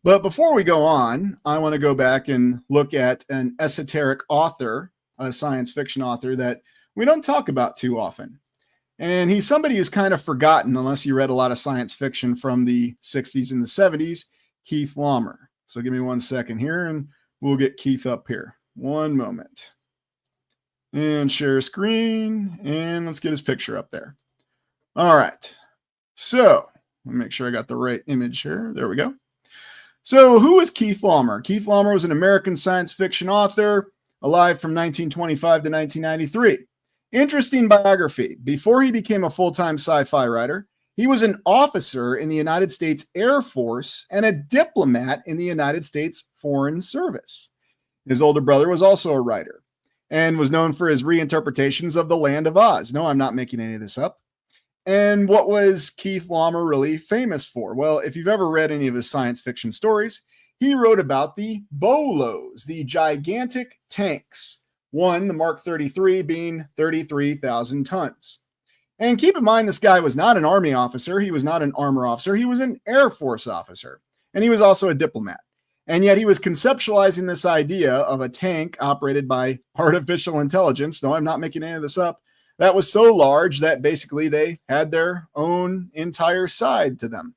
But before we go on, I want to go back and look at an esoteric author, a science fiction author that we don't talk about too often. And he's somebody who's kind of forgotten unless you read a lot of science fiction from the 60s and the 70s, Keith Laumer. So give me 1 second here and we'll get Keith up here. One moment. And share screen. And let's get his picture up there. All right. So let me make sure I got the right image here. There we go. So who is Keith Laumer? Keith Laumer was an American science fiction author, alive from 1925 to 1993. Interesting biography. Before he became a full-time sci-fi writer, he was an officer in the United States Air Force and a diplomat in the United States Foreign Service. His older brother was also a writer and was known for his reinterpretations of The Land of Oz. No, I'm not making any of this up. And what was Keith Laumer really famous for? Well, if you've ever read any of his science fiction stories, he wrote about the BOLOs, the gigantic tanks. One, the Mark 33, being 33,000 tons. And keep in mind, this guy was not an Army officer. He was not an armor officer. He was an Air Force officer. And he was also a diplomat. And yet he was conceptualizing this idea of a tank operated by artificial intelligence. No, I'm not making any of this up. That was so large that basically they had their own entire side to them.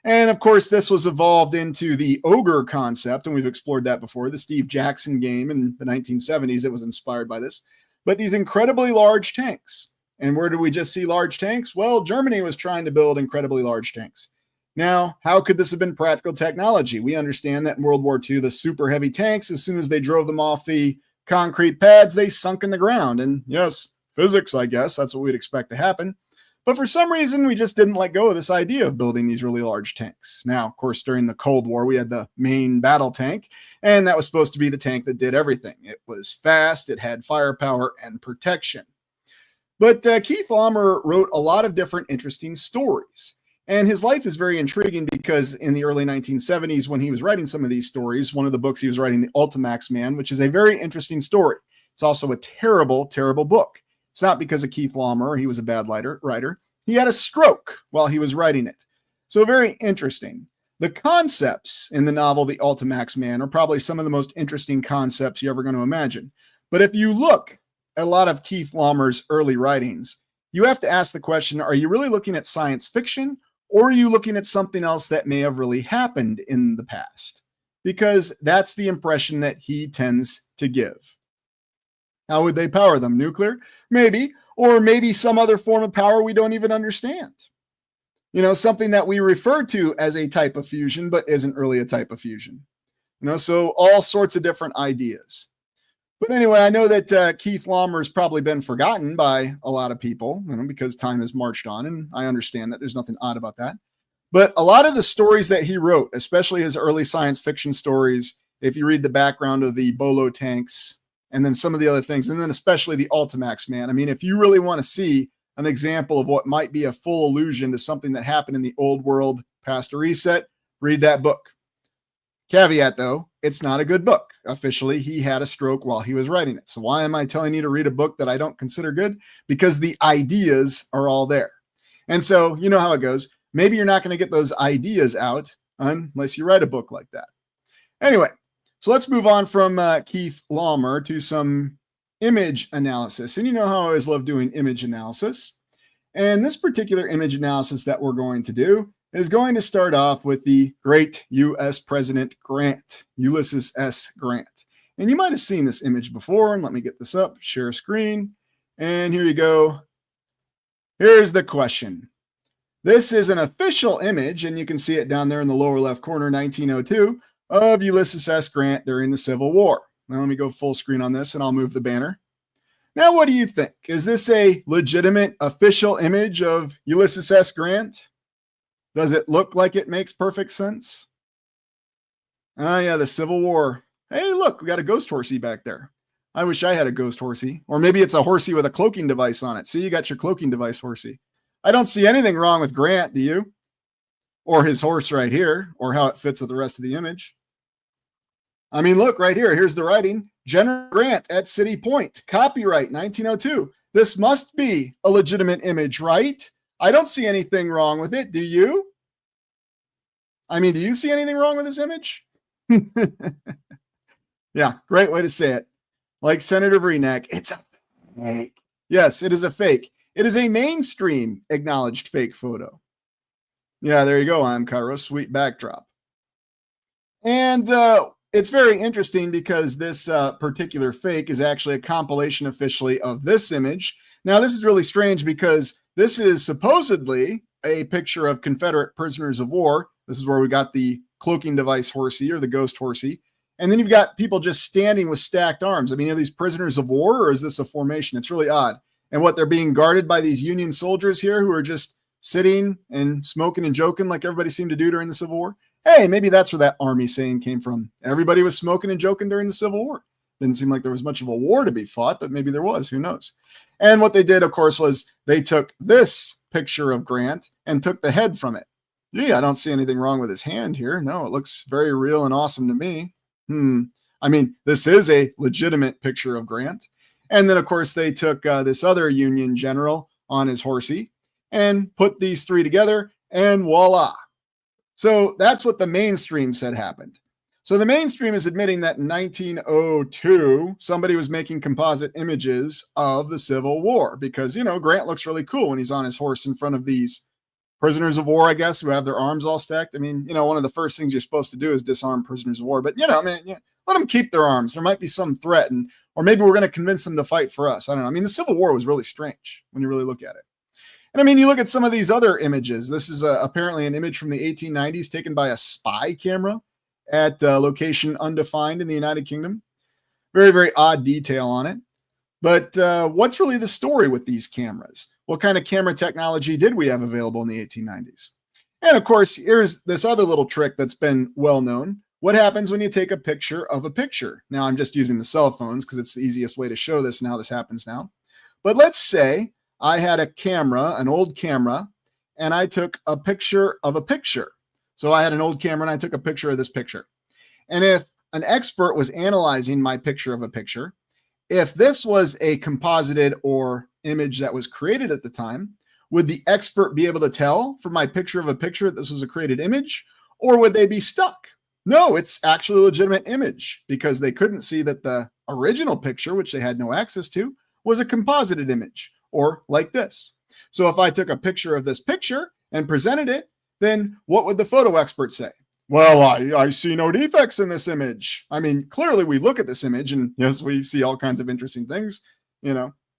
And of course, this was evolved into the ogre concept, and we've explored that before, the Steve Jackson game in the 1970s that was inspired by this. But these incredibly large tanks. And where did we just see large tanks? Well, Germany was trying to build incredibly large tanks. Now, how could this have been practical technology? We understand that in World War II, the super heavy tanks, as soon as they drove them off the concrete pads, they sunk in the ground. And yes, physics, I guess, that's what we'd expect to happen. But for some reason, we just didn't let go of this idea of building these really large tanks. Now, of course, during the Cold War, we had the main battle tank, and that was supposed to be the tank that did everything. It was fast, it had firepower and protection. But Keith Laumer wrote a lot of different interesting stories. And his life is very intriguing because in the early 1970s, when he was writing some of these stories, one of the books he was writing, The Ultimax Man, which is a very interesting story. It's also a terrible, terrible book. It's not because of Keith Laumer, he was a bad writer. He had a stroke while he was writing it. So very interesting. The concepts in the novel, The Ultimax Man, are probably some of the most interesting concepts you're ever going to imagine. But if you look at a lot of Keith Laumer's early writings, you have to ask the question, are you really looking at science fiction, or are you looking at something else that may have really happened in the past? Because that's the impression that he tends to give. How would they power them? Nuclear? Maybe. Or maybe some other form of power we don't even understand. You know, something that we refer to as a type of fusion, but isn't really a type of fusion. You know, so all sorts of different ideas. But anyway, I know that Keith Laumer has probably been forgotten by a lot of people, you know, because time has marched on, and I understand that there's nothing odd about that. But a lot of the stories that he wrote, especially his early science fiction stories, if you read the background of the Bolo tanks and then some of the other things, and then especially the Ultimax Man, I mean, if you really want to see an example of what might be a full allusion to something that happened in the old world past a reset, read that book. Caveat, though, it's not a good book. Officially, he had a stroke while he was writing it. So why am I telling you to read a book that I don't consider good? Because the ideas are all there. And so you know how it goes. Maybe you're not going to get those ideas out unless you write a book like that. Anyway, so let's move on from Keith Laumer to some image analysis. And you know how I always love doing image analysis. And this particular image analysis that we're going to do is going to start off with the great U.S. President Grant, Ulysses S. Grant. And you might have seen this image before. And let me get this up, share screen. And here you go. Here's the question. This is an official image, and you can see it down there in the lower left corner, 1902, of Ulysses S. Grant during the Civil War. Now let me go full screen on this, and I'll move the banner. Now, what do you think? Is this a legitimate official image of Ulysses S. Grant? Does it look like it makes perfect sense? Oh, yeah, the Civil War. Hey, look, we got a ghost horsey back there. I wish I had a ghost horsey. Or maybe it's a horsey with a cloaking device on it. See, you got your cloaking device horsey. I don't see anything wrong with Grant, do you? Or his horse right here, or how it fits with the rest of the image. I mean, look, right here. Here's the writing. General Grant at City Point. Copyright, 1902. This must be a legitimate image, right? I don't see anything wrong with it. Do you? I mean, do you see anything wrong with this image? Yeah, great way to say it. Like Senator Vreenak, it's a fake. Yes, it is a fake. It is a mainstream acknowledged fake photo. Yeah, there you go. I'm Cairo. Sweet backdrop. And it's very interesting because this particular fake is actually a compilation officially of this image. Now, this is really strange because this is supposedly a picture of Confederate prisoners of war. This is where we got the cloaking device horsey or the ghost horsey. And then you've got people just standing with stacked arms. I mean, are these prisoners of war or is this a formation? It's really odd. And what, they're being guarded by these Union soldiers here who are just sitting and smoking and joking like everybody seemed to do during the Civil War. Hey, maybe that's where that army saying came from. Everybody was smoking and joking during the Civil War. Didn't seem like there was much of a war to be fought, but maybe there was. Who knows? And what they did, of course, was they took this picture of Grant and took the head from it. Gee, I don't see anything wrong with his hand here. No, it looks very real and awesome to me. I mean, this is a legitimate picture of Grant. And then, of course, they took this other Union general on his horsey and put these three together, and voila. So that's what the mainstream said happened. So the mainstream is admitting that in 1902, somebody was making composite images of the Civil War because, you know, Grant looks really cool when he's on his horse in front of these prisoners of war, I guess, who have their arms all stacked. I mean, you know, one of the first things you're supposed to do is disarm prisoners of war. But, you know, I mean, yeah, let them keep their arms. There might be some threat, or maybe we're going to convince them to fight for us. I don't know. I mean, the Civil War was really strange when you really look at it. And I mean, you look at some of these other images. This is apparently an image from the 1890s taken by a spy camera at location undefined in the United Kingdom. Very, very odd detail on it. But what's really the story with these cameras? What kind of camera technology did we have available in the 1890s? And of course, here's this other little trick that's been well known. What happens when you take a picture of a picture? Now, I'm just using the cell phones because it's the easiest way to show this and how this happens now. But let's say I had a camera, an old camera, and I took a picture of a picture. So I had an old camera and I took a picture of this picture. And if an expert was analyzing my picture of a picture, if this was a composited or image that was created at the time, would the expert be able to tell from my picture of a picture that this was a created image, or would they be stuck? No, it's actually a legitimate image because they couldn't see that the original picture, which they had no access to, was a composited image, or like this. So if I took a picture of this picture and presented it, then what would the photo expert say? Well, I see no defects in this image. I mean, clearly we look at this image and yes, we see all kinds of interesting things.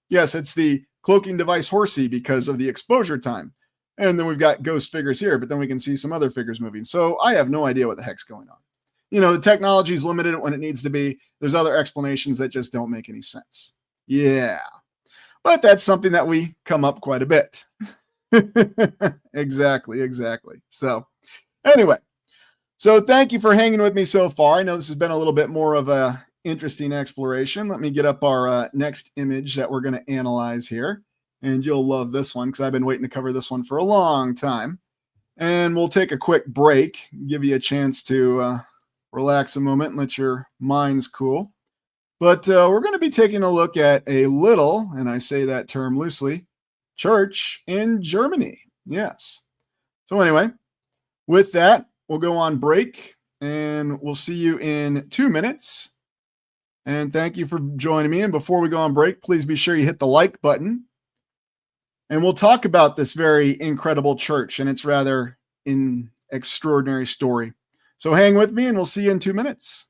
Yes, it's the cloaking device horsey because of the exposure time. And then we've got ghost figures here, but then we can see some other figures moving. So I have no idea what the heck's going on. The technology is limited when it needs to be. There's other explanations that just don't make any sense. Yeah, but that's something that we come up quite a bit. Exactly. So anyway, so thank you for hanging with me so far. I know this has been a little bit more of a interesting exploration. Let me get up our next image that we're going to analyze here. And you'll love this one because I've been waiting to cover this one for a long time. And we'll take a quick break, give you a chance to relax a moment and let your minds cool. But we're going to be taking a look at a little, and I say that term loosely, church in Germany. Yes. So anyway, with that, we'll go on break and we'll see you in 2 minutes. And thank you for joining me. And before we go on break, please be sure you hit the like button. And we'll talk about this very incredible church and its rather extraordinary story. So hang with me and we'll see you in 2 minutes.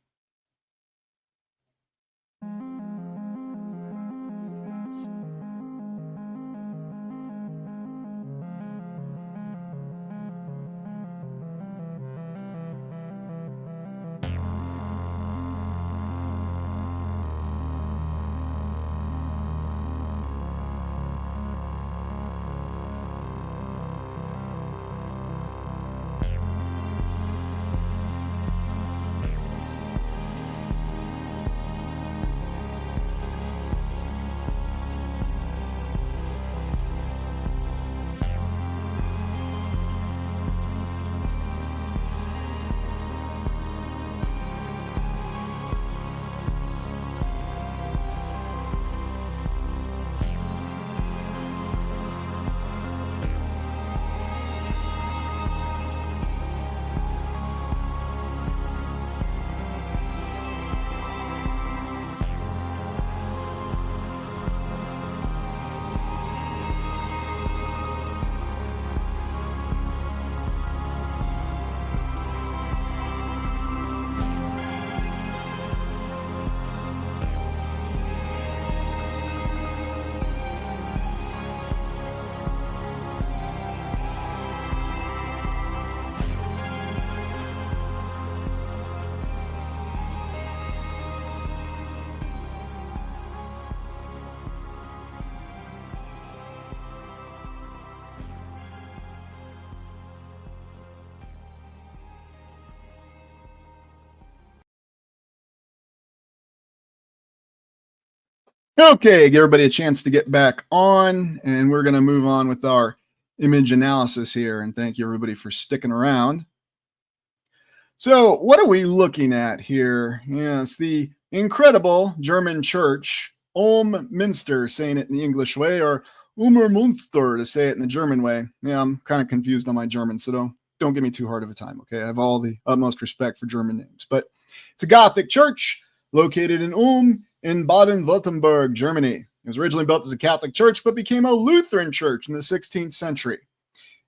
Okay, give everybody a chance to get back on, and we're going to move on with our image analysis here. And thank you, everybody, for sticking around. So what are we looking at here? Yes, the incredible German church, Ulm Minster, saying it in the English way, or Ulm Minster to say it in the German way. Yeah, I'm kind of confused on my German, so don't give me too hard of a time, okay? I have all the utmost respect for German names. But it's a Gothic church located in Ulm, in Baden-Württemberg, Germany. It was originally built as a Catholic church, but became a Lutheran church in the 16th century.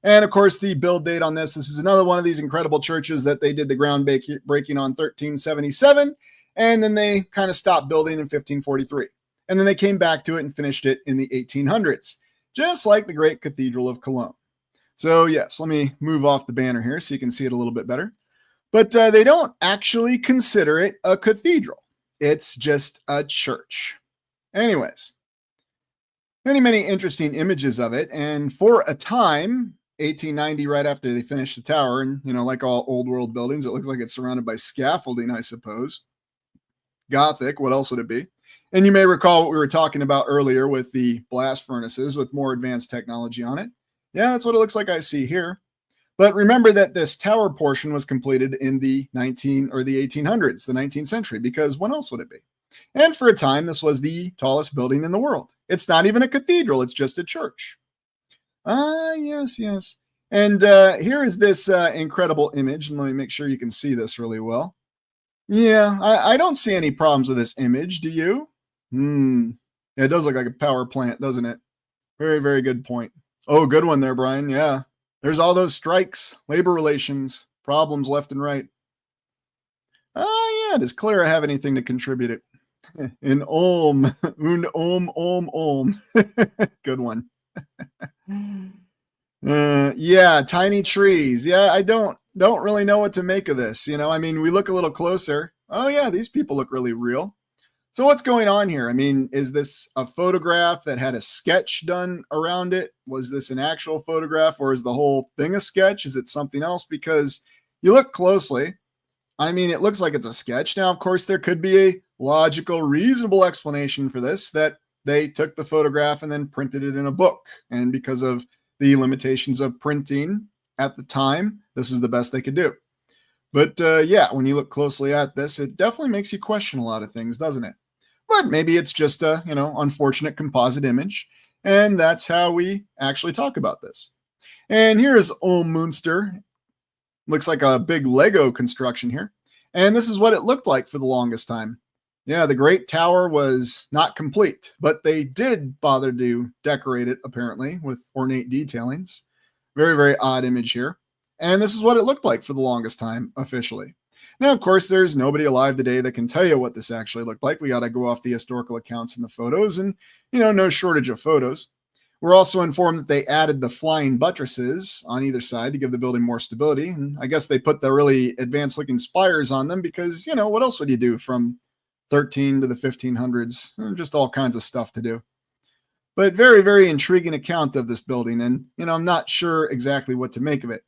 And of course, the build date on this is another one of these incredible churches that they did the groundbreaking on 1377, and then they kind of stopped building in 1543. And then they came back to it and finished it in the 1800s, just like the great Cathedral of Cologne. So yes, let me move off the banner here so you can see it a little bit better. But they don't actually consider it a cathedral. It's just a church. Anyways, many interesting images of it. And for a time, 1890, right after they finished the tower, and like all old world buildings, it looks like it's surrounded by scaffolding, I suppose. Gothic, what else would it be? And you may recall what we were talking about earlier with the blast furnaces with more advanced technology on it. Yeah, that's what it looks like I see here. But remember that this tower portion was completed in the 1800s, the 19th century, because when else would it be? And for a time, this was the tallest building in the world. It's not even a cathedral, it's just a church. Ah, yes, yes. And here is this incredible image. And let me make sure you can see this really well. Yeah, I don't see any problems with this image. Do you? Hmm. Yeah, it does look like a power plant, doesn't it? Very, very good point. Oh, good one there, Brian. Yeah. There's all those strikes, labor relations, problems left and right. Oh, yeah. Does Clara have anything to contribute it? In Ulm. Und Ulm. Good one. Yeah, tiny trees. Yeah, I don't really know what to make of this. I mean, we look a little closer. Oh yeah, these people look really real. So what's going on here? I mean, is this a photograph that had a sketch done around it? Was this an actual photograph, or is the whole thing a sketch? Is it something else? Because you look closely, I mean, it looks like it's a sketch. Now, of course, there could be a logical, reasonable explanation for this, that they took the photograph and then printed it in a book. And because of the limitations of printing at the time, this is the best they could do. But yeah, when you look closely at this, it definitely makes you question a lot of things, doesn't it? But maybe it's just a, unfortunate composite image. And that's how we actually talk about this. And here is Ulm Minster. Looks like a big Lego construction here. And this is what it looked like for the longest time. Yeah, the Great Tower was not complete, but they did bother to decorate it, apparently, with ornate detailings. Very, very odd image here. And this is what it looked like for the longest time, officially. Now, of course, there's nobody alive today that can tell you what this actually looked like. We got to go off the historical accounts and the photos, and, no shortage of photos. We're also informed that they added the flying buttresses on either side to give the building more stability. And I guess they put the really advanced looking spires on them because, what else would you do from 13 to the 1500s? Just all kinds of stuff to do. But very, very intriguing account of this building. And, I'm not sure exactly what to make of it.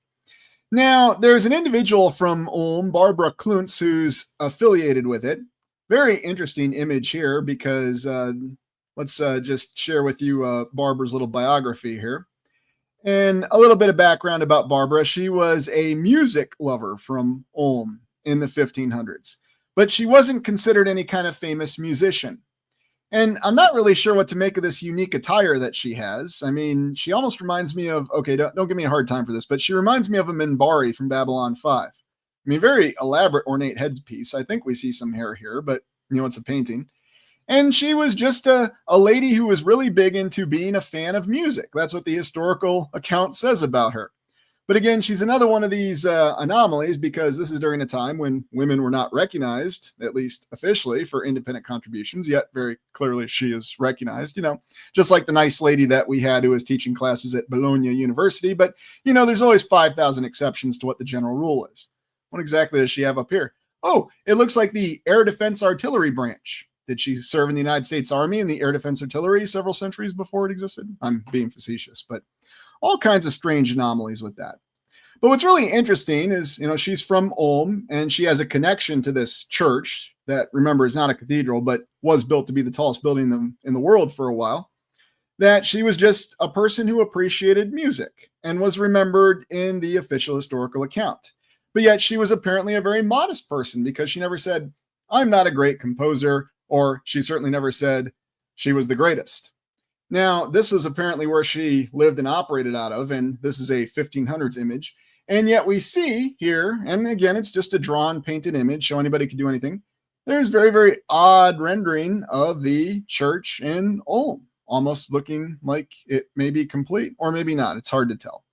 Now, there's an individual from Ulm, Barbara Kluntz, who's affiliated with it. Very interesting image here because let's just share with you Barbara's little biography here. And a little bit of background about Barbara. She was a music lover from Ulm in the 1500s, but she wasn't considered any kind of famous musician. And I'm not really sure what to make of this unique attire that she has. I mean, she almost reminds me of, okay, don't give me a hard time for this, but she reminds me of a Minbari from Babylon 5. I mean, very elaborate, ornate headpiece. I think we see some hair here, but, it's a painting. And she was just a lady who was really big into being a fan of music. That's what the historical account says about her. But again, she's another one of these anomalies because this is during a time when women were not recognized, at least officially, for independent contributions, yet very clearly she is recognized, just like the nice lady that we had who was teaching classes at Bologna University. But, there's always 5,000 exceptions to what the general rule is. What exactly does she have up here? Oh, it looks like the Air Defense Artillery branch. Did she serve in the United States Army in the Air Defense Artillery several centuries before it existed? I'm being facetious, but all kinds of strange anomalies with that. But what's really interesting is, she's from Ulm and she has a connection to this church that, remember, is not a cathedral, but was built to be the tallest building in the world for a while. That she was just a person who appreciated music and was remembered in the official historical account. But yet she was apparently a very modest person because she never said, I'm not a great composer, or she certainly never said she was the greatest. Now, this is apparently where she lived and operated out of, and this is a 1500s image. And yet we see here, and again, it's just a drawn, painted image, so anybody could do anything. There's very, very odd rendering of the church in Ulm, almost looking like it may be complete, or maybe not. It's hard to tell,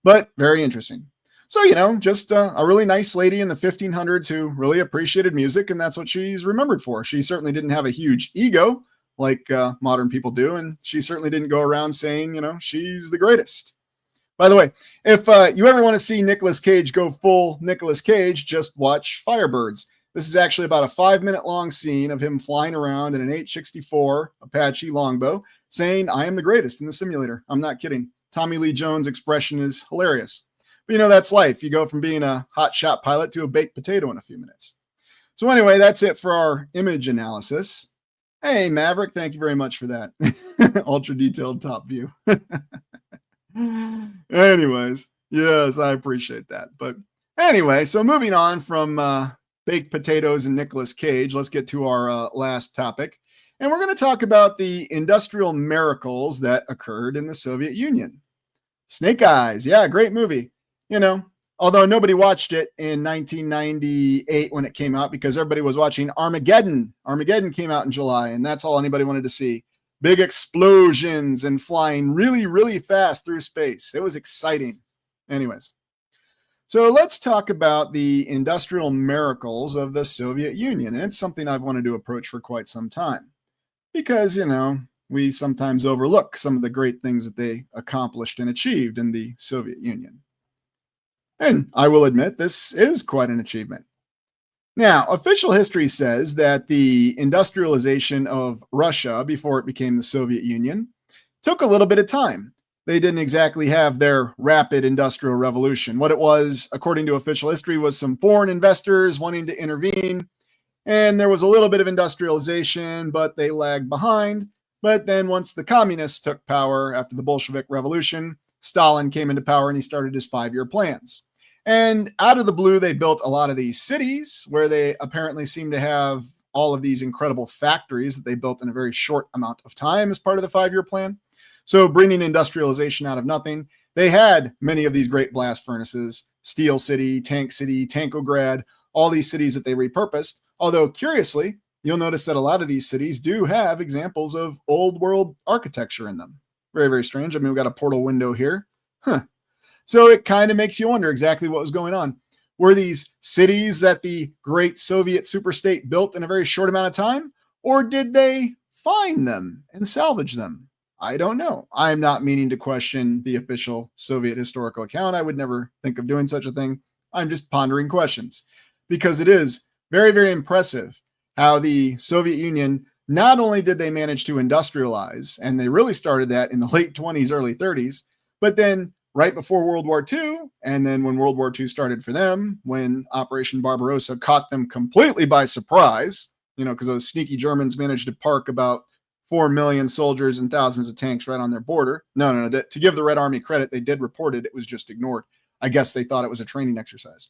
but very interesting. So, just a really nice lady in the 1500s who really appreciated music, and that's what she's remembered for. She certainly didn't have a huge ego like modern people do, and she certainly didn't go around saying, she's the greatest. By the way, if you ever want to see Nicolas Cage go full Nicolas Cage, just watch Firebirds. This is actually about a 5-minute long scene of him flying around in an 864 Apache longbow saying, I am the greatest in the simulator. I'm not kidding. Tommy Lee Jones' expression is hilarious. But that's life. You go from being a hotshot pilot to a baked potato in a few minutes. So anyway, that's it for our image analysis. Hey, Maverick, thank you very much for that. Ultra detailed top view. Anyways, yes, I appreciate that. But anyway, so moving on from baked potatoes and Nicolas Cage, let's get to our last topic. And we're going to talk about the industrial miracles that occurred in the Soviet Union. Snake Eyes. Yeah, great movie. You know, although nobody watched it in 1998 when it came out because everybody was watching Armageddon. Armageddon came out in July, and that's all anybody wanted to see. Big explosions and flying really, really fast through space. It was exciting. Anyways, so let's talk about the industrial miracles of the Soviet Union. And it's something I've wanted to approach for quite some time because, we sometimes overlook some of the great things that they accomplished and achieved in the Soviet Union. And I will admit, this is quite an achievement. Now, official history says that the industrialization of Russia before it became the Soviet Union took a little bit of time. They didn't exactly have their rapid industrial revolution. What it was, according to official history, was some foreign investors wanting to intervene, and there was a little bit of industrialization, but they lagged behind. But then once the communists took power after the Bolshevik Revolution, Stalin came into power and he started his 5-year plans. And out of the blue, they built a lot of these cities where they apparently seem to have all of these incredible factories that they built in a very short amount of time as part of the 5-year plan. So bringing industrialization out of nothing, they had many of these great blast furnaces, Steel City, Tankograd, all these cities that they repurposed. Although curiously, you'll notice that a lot of these cities do have examples of old world architecture in them. Very, very strange. I mean, we've got a portal window here. So it kind of makes you wonder exactly what was going on. Were these cities that the great Soviet superstate built in a very short amount of time? Or did they find them and salvage them? I don't know. I'm not meaning to question the official Soviet historical account. I would never think of doing such a thing. I'm just pondering questions because it is very, very impressive how the Soviet Union, not only did they manage to industrialize, and they really started that in the late 20s, early 30s, but then right before World War II, and then when World War II started for them, when Operation Barbarossa caught them completely by surprise, because those sneaky Germans managed to park about 4 million soldiers and thousands of tanks right on their border. No. To give the Red Army credit, they did report it. It was just ignored. I guess they thought it was a training exercise.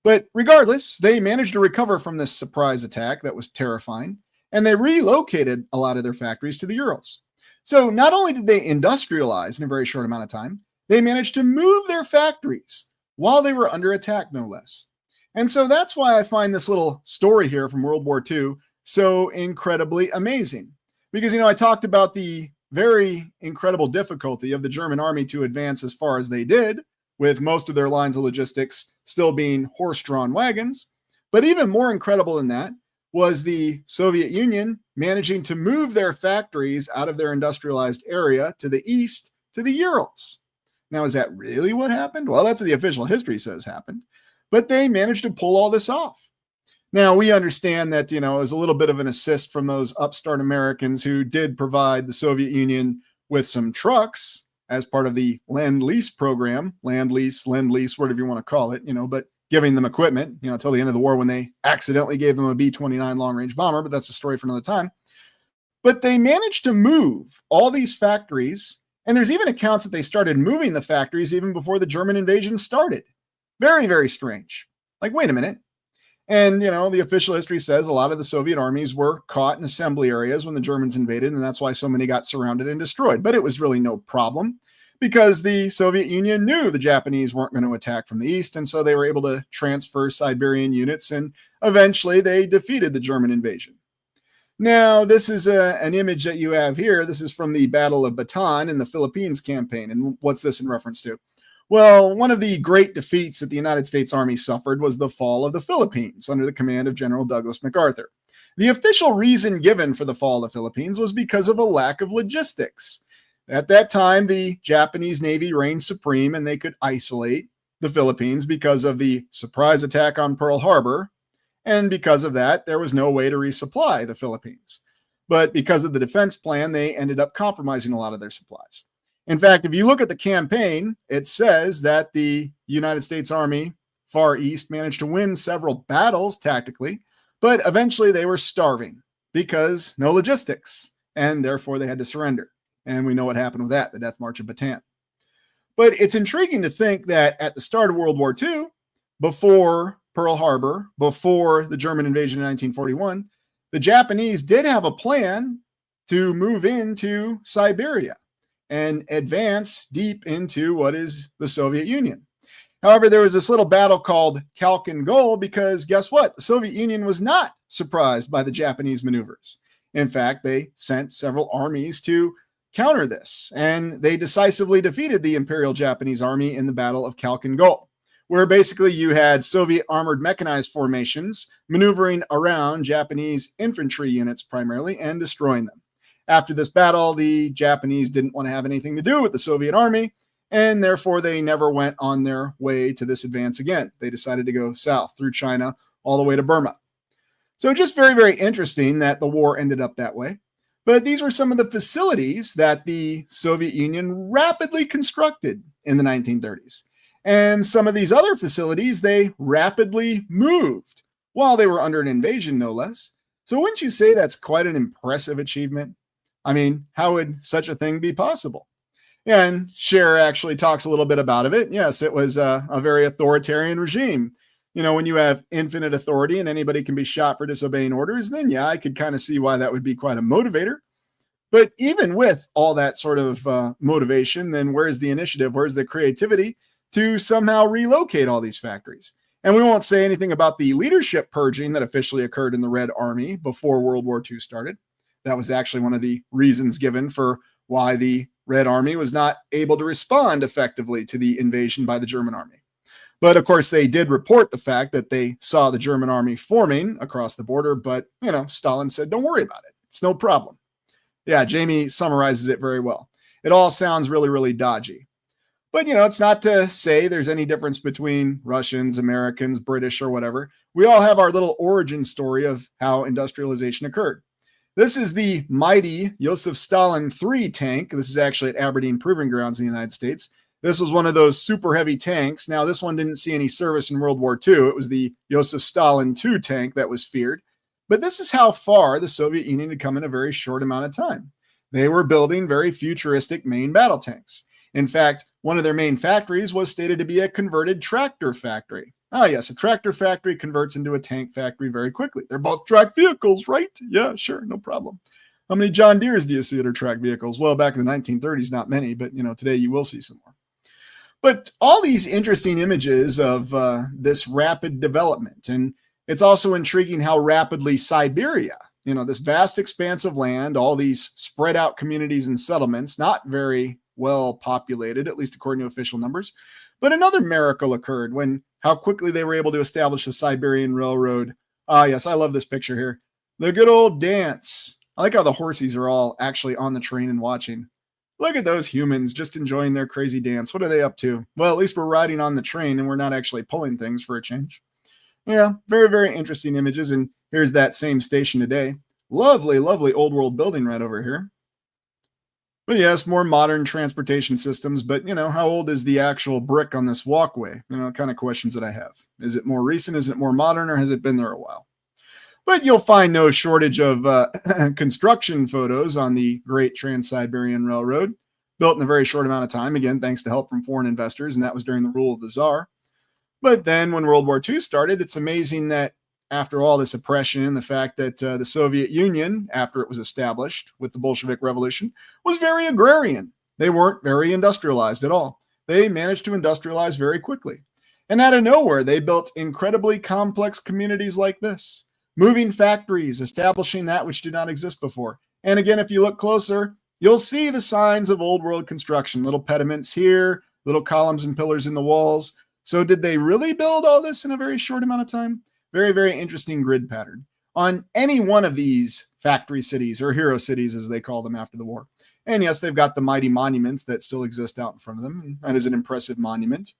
But regardless, they managed to recover from this surprise attack that was terrifying, and they relocated a lot of their factories to the Urals. So not only did they industrialize in a very short amount of time, they managed to move their factories while they were under attack, no less. And so that's why I find this little story here from World War II so incredibly amazing. Because, I talked about the very incredible difficulty of the German army to advance as far as they did, with most of their lines of logistics still being horse-drawn wagons. But even more incredible than that was the Soviet Union managing to move their factories out of their industrialized area to the east to the Urals. Now, is that really what happened? Well, that's what the official history says happened. But they managed to pull all this off. Now, we understand that, it was a little bit of an assist from those upstart Americans who did provide the Soviet Union with some trucks as part of the Lend-Lease program, Lend-Lease, whatever you want to call it, but giving them equipment, until the end of the war when they accidentally gave them a B-29 long-range bomber, but that's a story for another time. But they managed to move all these factories, and there's even accounts that they started moving the factories even before the German invasion started. Very, very strange. Like, wait a minute. And, the official history says a lot of the Soviet armies were caught in assembly areas when the Germans invaded, and that's why so many got surrounded and destroyed. But it was really no problem because the Soviet Union knew the Japanese weren't going to attack from the east, and so they were able to transfer Siberian units, and eventually they defeated the German invasion. Now, this is an image that you have here. This is from the Battle of Bataan in the Philippines campaign. And what's this in reference to? Well, one of the great defeats that the United States Army suffered was the fall of the Philippines under the command of General Douglas MacArthur. The official reason given for the fall of the Philippines was because of a lack of logistics. At that time, the Japanese Navy reigned supreme and they could isolate the Philippines because of the surprise attack on Pearl Harbor. And because of that, there was no way to resupply the Philippines. But because of the defense plan, they ended up compromising a lot of their supplies. In fact, if you look at the campaign, it says that the United States Army Far East managed to win several battles tactically, but eventually they were starving because no logistics, and therefore they had to surrender. And we know what happened with that, the Death March of Bataan. But it's intriguing to think that at the start of World War II, before Pearl Harbor, before the German invasion in 1941, the Japanese did have a plan to move into Siberia and advance deep into what is the Soviet Union. However, there was this little battle called Khalkhin Gol because guess what? The Soviet Union was not surprised by the Japanese maneuvers. In fact, they sent several armies to counter this, and they decisively defeated the Imperial Japanese Army in the Battle of Khalkhin Gol, where basically you had Soviet armored mechanized formations maneuvering around Japanese infantry units primarily and destroying them. After this battle, the Japanese didn't want to have anything to do with the Soviet army, and therefore they never went on their way to this advance again. They decided to go south through China all the way to Burma. So just very, very interesting that the war ended up that way. But these were some of the facilities that the Soviet Union rapidly constructed in the 1930s. And some of these other facilities, they rapidly moved while they were under an invasion, no less. So wouldn't you say that's quite an impressive achievement? I mean, how would such a thing be possible? And Scherer actually talks a little bit about it. Yes, it was a very authoritarian regime. You know, when you have infinite authority and anybody can be shot for disobeying orders, then yeah, I could kind of see why that would be quite a motivator. But even with all that sort of motivation, then where's the initiative? Where's the creativity to somehow relocate all these factories? And we won't say anything about the leadership purging that officially occurred in the Red Army before World War II started. That was actually one of the reasons given for why the Red Army was not able to respond effectively to the invasion by the German army. But of course, they did report the fact that they saw the German army forming across the border. But, you know, Stalin said, don't worry about it. It's no problem. Yeah, Jamie summarizes it very well. It all sounds really, really dodgy. But, you know, it's not to say there's any difference between Russians, Americans, British, or whatever. We all have our little origin story of how industrialization occurred. This is the mighty Joseph Stalin III tank. This is actually at Aberdeen Proving Grounds in the United States. This was one of those super heavy tanks. Now, this one didn't see any service in World War II. It was the Joseph Stalin II tank that was feared. But this is how far the Soviet Union had come in a very short amount of time. They were building very futuristic main battle tanks. In fact, one of their main factories was stated to be a converted tractor factory. Ah, yes, a tractor factory converts into a tank factory very quickly. They're both track vehicles, right? Yeah, sure, no problem. How many John Deeres do you see that are track vehicles? Well, back in the 1930s, not many, but you know, today you will see some more. But all these interesting images of this rapid development, and it's also intriguing how rapidly Siberia, you know, this vast expanse of land, all these spread out communities and settlements, not very well populated, at least according to official numbers. But another miracle occurred when how quickly they were able to establish the Siberian Railroad. Ah, yes, I love this picture here. The good old dance. I like how the horses are all actually on the train and watching. Look at those humans just enjoying their crazy dance. What are they up to? Well, at least we're riding on the train and we're not actually pulling things for a change. Yeah, very, very interesting images. And here's that same station today. Lovely, lovely old world building right over here. But yes, more modern transportation systems. But, you know, how old is the actual brick on this walkway? You know, kind of questions that I have. Is it more recent? Is it more modern? Or has it been there a while? But you'll find no shortage of construction photos on the Great Trans-Siberian Railroad, built in a very short amount of time, again, thanks to help from foreign investors, and that was during the rule of the Tsar. But then when World War II started, it's amazing that after all this oppression and the fact that the Soviet Union, after it was established with the Bolshevik Revolution, was very agrarian. They weren't very industrialized at all. They managed to industrialize very quickly. And out of nowhere, they built incredibly complex communities like this. Moving factories, establishing that which did not exist before. And again, if you look closer, you'll see the signs of old world construction, little pediments here, little columns and pillars in the walls. So did they really build all this in a very short amount of time? Very, very interesting grid pattern. On any one of these factory cities, or hero cities as they call them after the war. And yes, they've got the mighty monuments that still exist out in front of them. That is an impressive monument.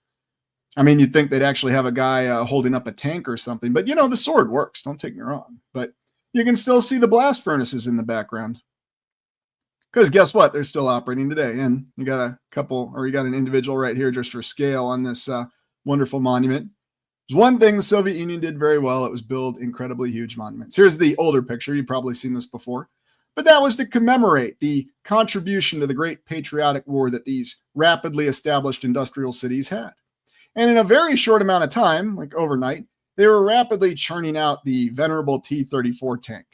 I mean, you'd think they'd actually have a guy holding up a tank or something, but you know, the sword works, don't take me wrong. But you can still see the blast furnaces in the background. Because guess what? They're still operating today. And you got a couple, or you got an individual right here just for scale on this wonderful monument. There's one thing the Soviet Union did very well. It was build incredibly huge monuments. Here's the older picture. You've probably seen this before. But that was to commemorate the contribution to the Great Patriotic War that these rapidly established industrial cities had. And in a very short amount of time, like overnight, they were rapidly churning out the venerable T-34 tank,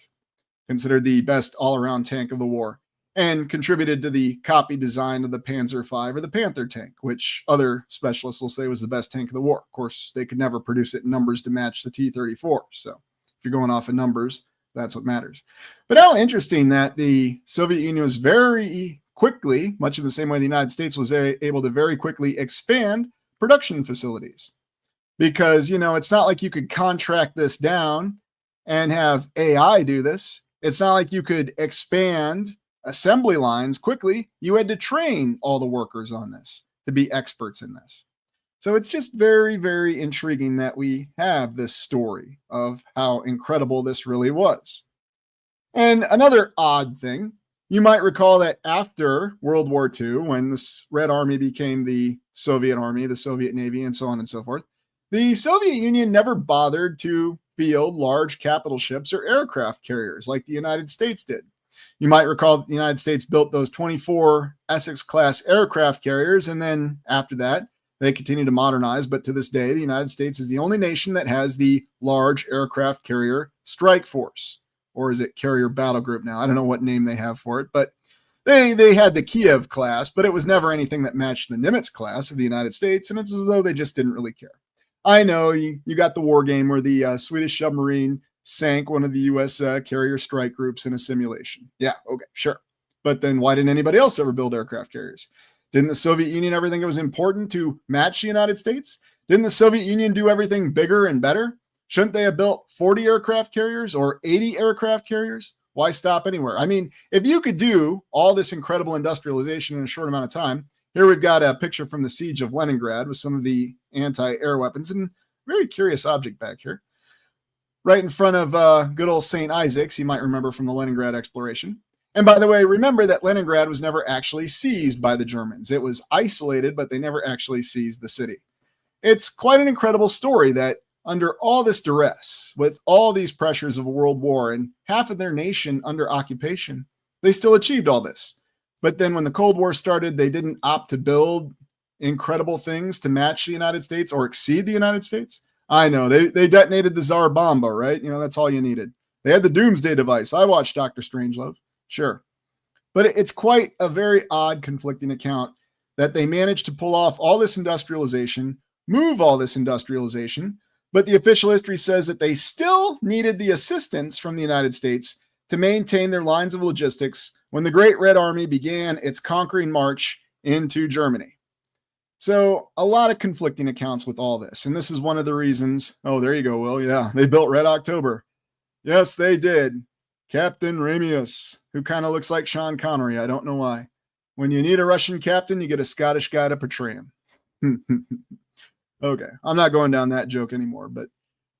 considered the best all-around tank of the war, and contributed to the copy design of the Panzer V or the Panther tank, which other specialists will say was the best tank of the war. Of course, they could never produce it in numbers to match the T-34. So if you're going off of numbers, that's what matters. But how interesting that the Soviet Union was very quickly, much in the same way the United States was able to very quickly expand production facilities. Because, it's not like you could contract this down and have AI do this. It's not like you could expand assembly lines quickly. You had to train all the workers on this to be experts in this. So it's just very, very intriguing that we have this story of how incredible this really was. And another odd thing, you might recall that after World War II, when the Red Army became the Soviet Army, the Soviet Navy, and so on and so forth, the Soviet Union never bothered to field large capital ships or aircraft carriers like the United States did. You might recall that the United States built those 24 Essex-class aircraft carriers, and then after that, they continue to modernize. But to this day, the United States is the only nation that has the large aircraft carrier strike force. Or is it carrier battle group now? I don't know what name they have for it, but they had the Kiev class, but it was never anything that matched the Nimitz class of the United States, and it's as though they just didn't really care. I know you got the war game where the Swedish submarine sank one of the U.S. Carrier strike groups in a simulation. Yeah, okay, sure. But then why didn't anybody else ever build aircraft carriers? Didn't the Soviet Union ever think it was important to match the United States? Didn't the Soviet Union do everything bigger and better? Shouldn't they have built 40 aircraft carriers or 80 aircraft carriers? Why stop anywhere? I mean, if you could do all this incredible industrialization in a short amount of time, here we've got a picture from the siege of Leningrad with some of the anti-air weapons, and very curious object back here. Right in front of good old St. Isaac's, you might remember from the Leningrad exploration. And by the way, remember that Leningrad was never actually seized by the Germans. It was isolated, but they never actually seized the city. It's quite an incredible story that under all this duress, with all these pressures of a world war and half of their nation under occupation, they still achieved all this. But then when the Cold War started, they didn't opt to build incredible things to match the United States or exceed the United States. I know, they detonated the Tsar Bomba, right? That's all you needed. They had the Doomsday device. I watched Dr. Strangelove, sure. But it's quite a very odd, conflicting account that they managed to pull off all this industrialization, move all this industrialization, but the official history says that they still needed the assistance from the United States to maintain their lines of logistics when the Great Red Army began its conquering march into Germany. So a lot of conflicting accounts with all this. And this is one of the reasons. Oh, there you go, Will. Yeah, they built Red October. Yes, they did. Captain Ramius, who kind of looks like Sean Connery. I don't know why. When you need a Russian captain, you get a Scottish guy to portray him. Okay, I'm not going down that joke anymore. But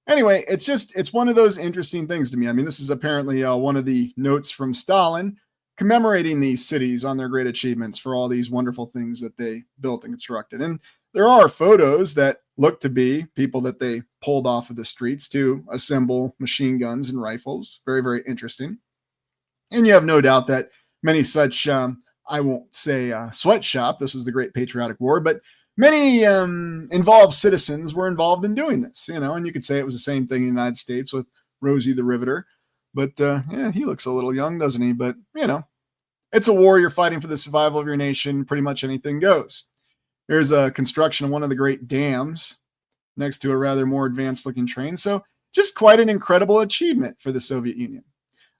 anyway, it's one of those interesting things to me. I mean, this is apparently one of the notes from Stalin commemorating these cities on their great achievements for all these wonderful things that they built and constructed. And there are photos that look to be people that they pulled off of the streets to assemble machine guns and rifles. Very, very interesting. And you have no doubt that many such, I won't say sweatshop, this was the Great Patriotic War, but many involved citizens were involved in doing this, and you could say it was the same thing in the United States with Rosie the Riveter. But yeah, he looks a little young, doesn't he? But, it's a war. You're fighting for the survival of your nation. Pretty much anything goes. Here's a construction of one of the great dams next to a rather more advanced looking train. So just quite an incredible achievement for the Soviet Union.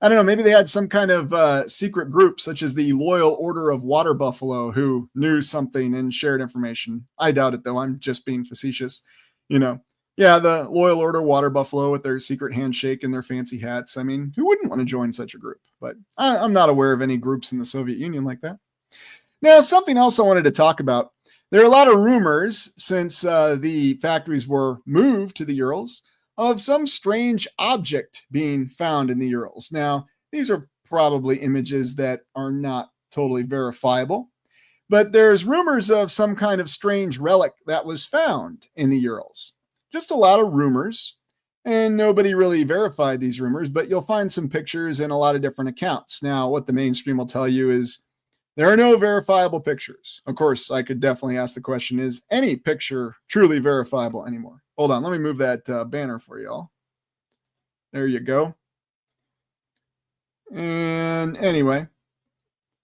I don't know, maybe they had some kind of secret group, such as the Loyal Order of Water Buffalo, who knew something and shared information. I doubt it, though. I'm just being facetious. Yeah, the Loyal Order Water Buffalo with their secret handshake and their fancy hats. I mean, who wouldn't want to join such a group? But I'm not aware of any groups in the Soviet Union like that. Now, something else I wanted to talk about. There are a lot of rumors since the factories were moved to the Urals of some strange object being found in the Urals. Now, these are probably images that are not totally verifiable, but there's rumors of some kind of strange relic that was found in the Urals. Just a lot of rumors. And nobody really verified these rumors, but you'll find some pictures in a lot of different accounts. Now, what the mainstream will tell you is there are no verifiable pictures. Of course, I could definitely ask the question, is any picture truly verifiable anymore? Hold on, let me move that banner for y'all. There you go. And anyway,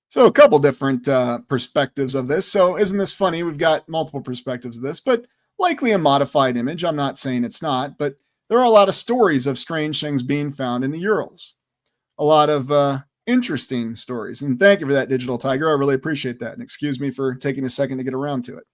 so a couple different perspectives of this. So isn't this funny? We've got multiple perspectives of this, but likely a modified image. I'm not saying it's not, but there are a lot of stories of strange things being found in the Urals. A lot of interesting stories. And thank you for that, Digital Tiger. I really appreciate that. And excuse me for taking a second to get around to it.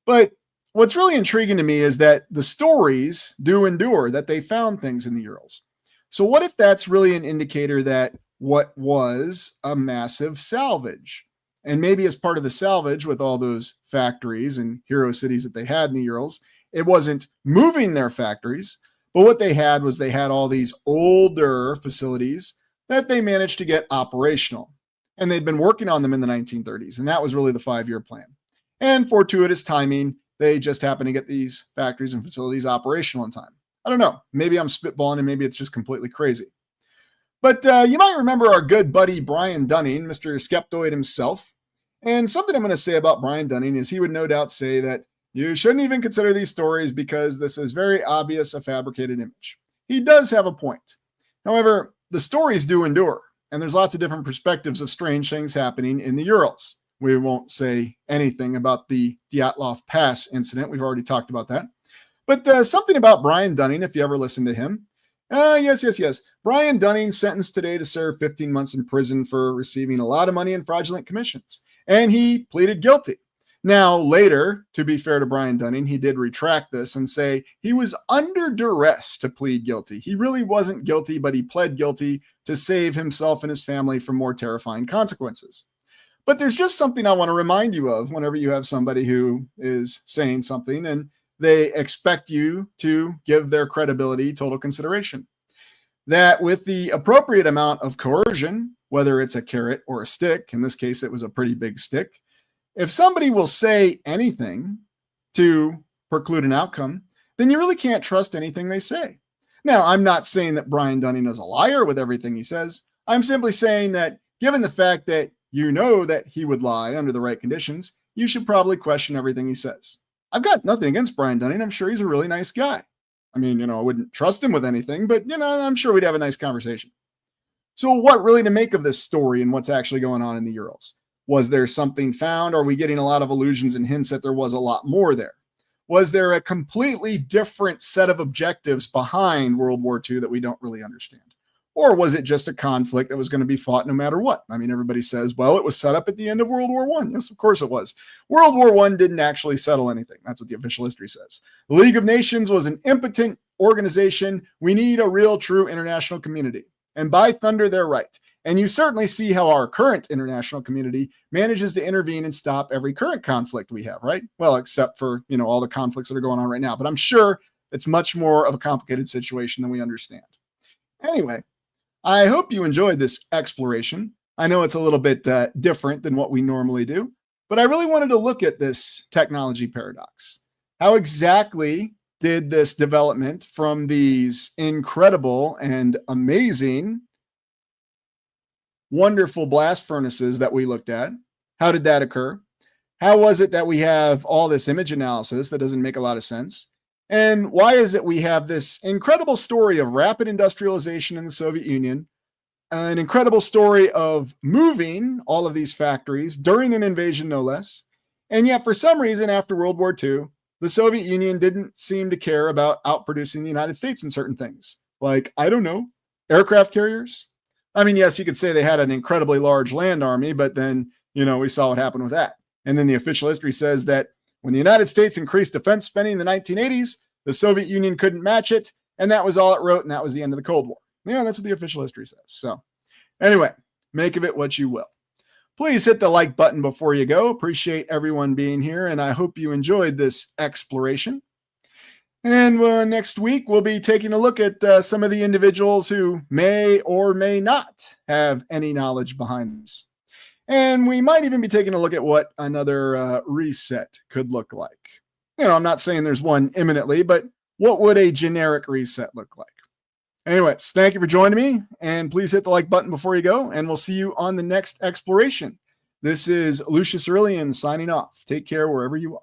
But what's really intriguing to me is that the stories do endure, that they found things in the Urals. So what if that's really an indicator that what was a massive salvage? And maybe as part of the salvage with all those factories and hero cities that they had in the Urals, it wasn't moving their factories, but what they had was they had all these older facilities that they managed to get operational. And they'd been working on them in the 1930s. And that was really the 5-year plan. And fortuitous timing, they just happened to get these factories and facilities operational in time. I don't know. Maybe I'm spitballing and maybe it's just completely crazy. But you might remember our good buddy Brian Dunning, Mr. Skeptoid himself. And something I'm going to say about Brian Dunning is he would no doubt say that you shouldn't even consider these stories because this is very obvious a fabricated image. He does have a point. However, the stories do endure, and there's lots of different perspectives of strange things happening in the Urals. We won't say anything about the Dyatlov Pass incident. We've already talked about that. But something about Brian Dunning, if you ever listen to him. Yes. Brian Dunning sentenced today to serve 15 months in prison for receiving a lot of money in fraudulent commissions. And he pleaded guilty. Now, later, to be fair to Brian Dunning, he did retract this and say he was under duress to plead guilty. He really wasn't guilty, but he pled guilty to save himself and his family from more terrifying consequences. But there's just something I want to remind you of whenever you have somebody who is saying something and they expect you to give their credibility total consideration. That with the appropriate amount of coercion, whether it's a carrot or a stick, in this case, it was a pretty big stick. If somebody will say anything to preclude an outcome, then you really can't trust anything they say. Now, I'm not saying that Brian Dunning is a liar with everything he says. I'm simply saying that given the fact that you know that he would lie under the right conditions, you should probably question everything he says. I've got nothing against Brian Dunning. I'm sure he's a really nice guy. I mean, I wouldn't trust him with anything, but, I'm sure we'd have a nice conversation. So what really to make of this story and what's actually going on in the Urals? Was there something found? Are we getting a lot of allusions and hints that there was a lot more there? Was there a completely different set of objectives behind World War II that we don't really understand? Or was it just a conflict that was going to be fought no matter what? I mean, everybody says, well, it was set up at the end of World War I. Yes, of course it was. World War I didn't actually settle anything. That's what the official history says. The League of Nations was an impotent organization. We need a real, true international community. And by thunder, they're right. And you certainly see how our current international community manages to intervene and stop every current conflict we have, right? Well, except for, all the conflicts that are going on right now. But I'm sure it's much more of a complicated situation than we understand. Anyway, I hope you enjoyed this exploration. I know it's a little bit different than what we normally do, but I really wanted to look at this technology paradox. How exactly did this development from these incredible and amazing, wonderful blast furnaces that we looked at, how did that occur? How was it that we have all this image analysis that doesn't make a lot of sense? And why is it we have this incredible story of rapid industrialization in the Soviet Union, an incredible story of moving all of these factories during an invasion, no less, and yet for some reason after World War II, the Soviet Union didn't seem to care about outproducing the United States in certain things, like, I don't know, aircraft carriers? I mean, yes, you could say they had an incredibly large land army, but then, we saw what happened with that. And then the official history says that when the United States increased defense spending in the 1980s, the Soviet Union couldn't match it, and that was all it wrote, and that was the end of the Cold War. Yeah, that's what the official history says. So anyway, make of it what you will. Please hit the like button before you go. Appreciate everyone being here, and I hope you enjoyed this exploration. And next week, we'll be taking a look at some of the individuals who may or may not have any knowledge behind this. And we might even be taking a look at what another reset could look like. I'm not saying there's one imminently, but what would a generic reset look like? Anyways, thank you for joining me, and please hit the like button before you go, and we'll see you on the next exploration. This is Lucius Aurelian signing off. Take care wherever you are.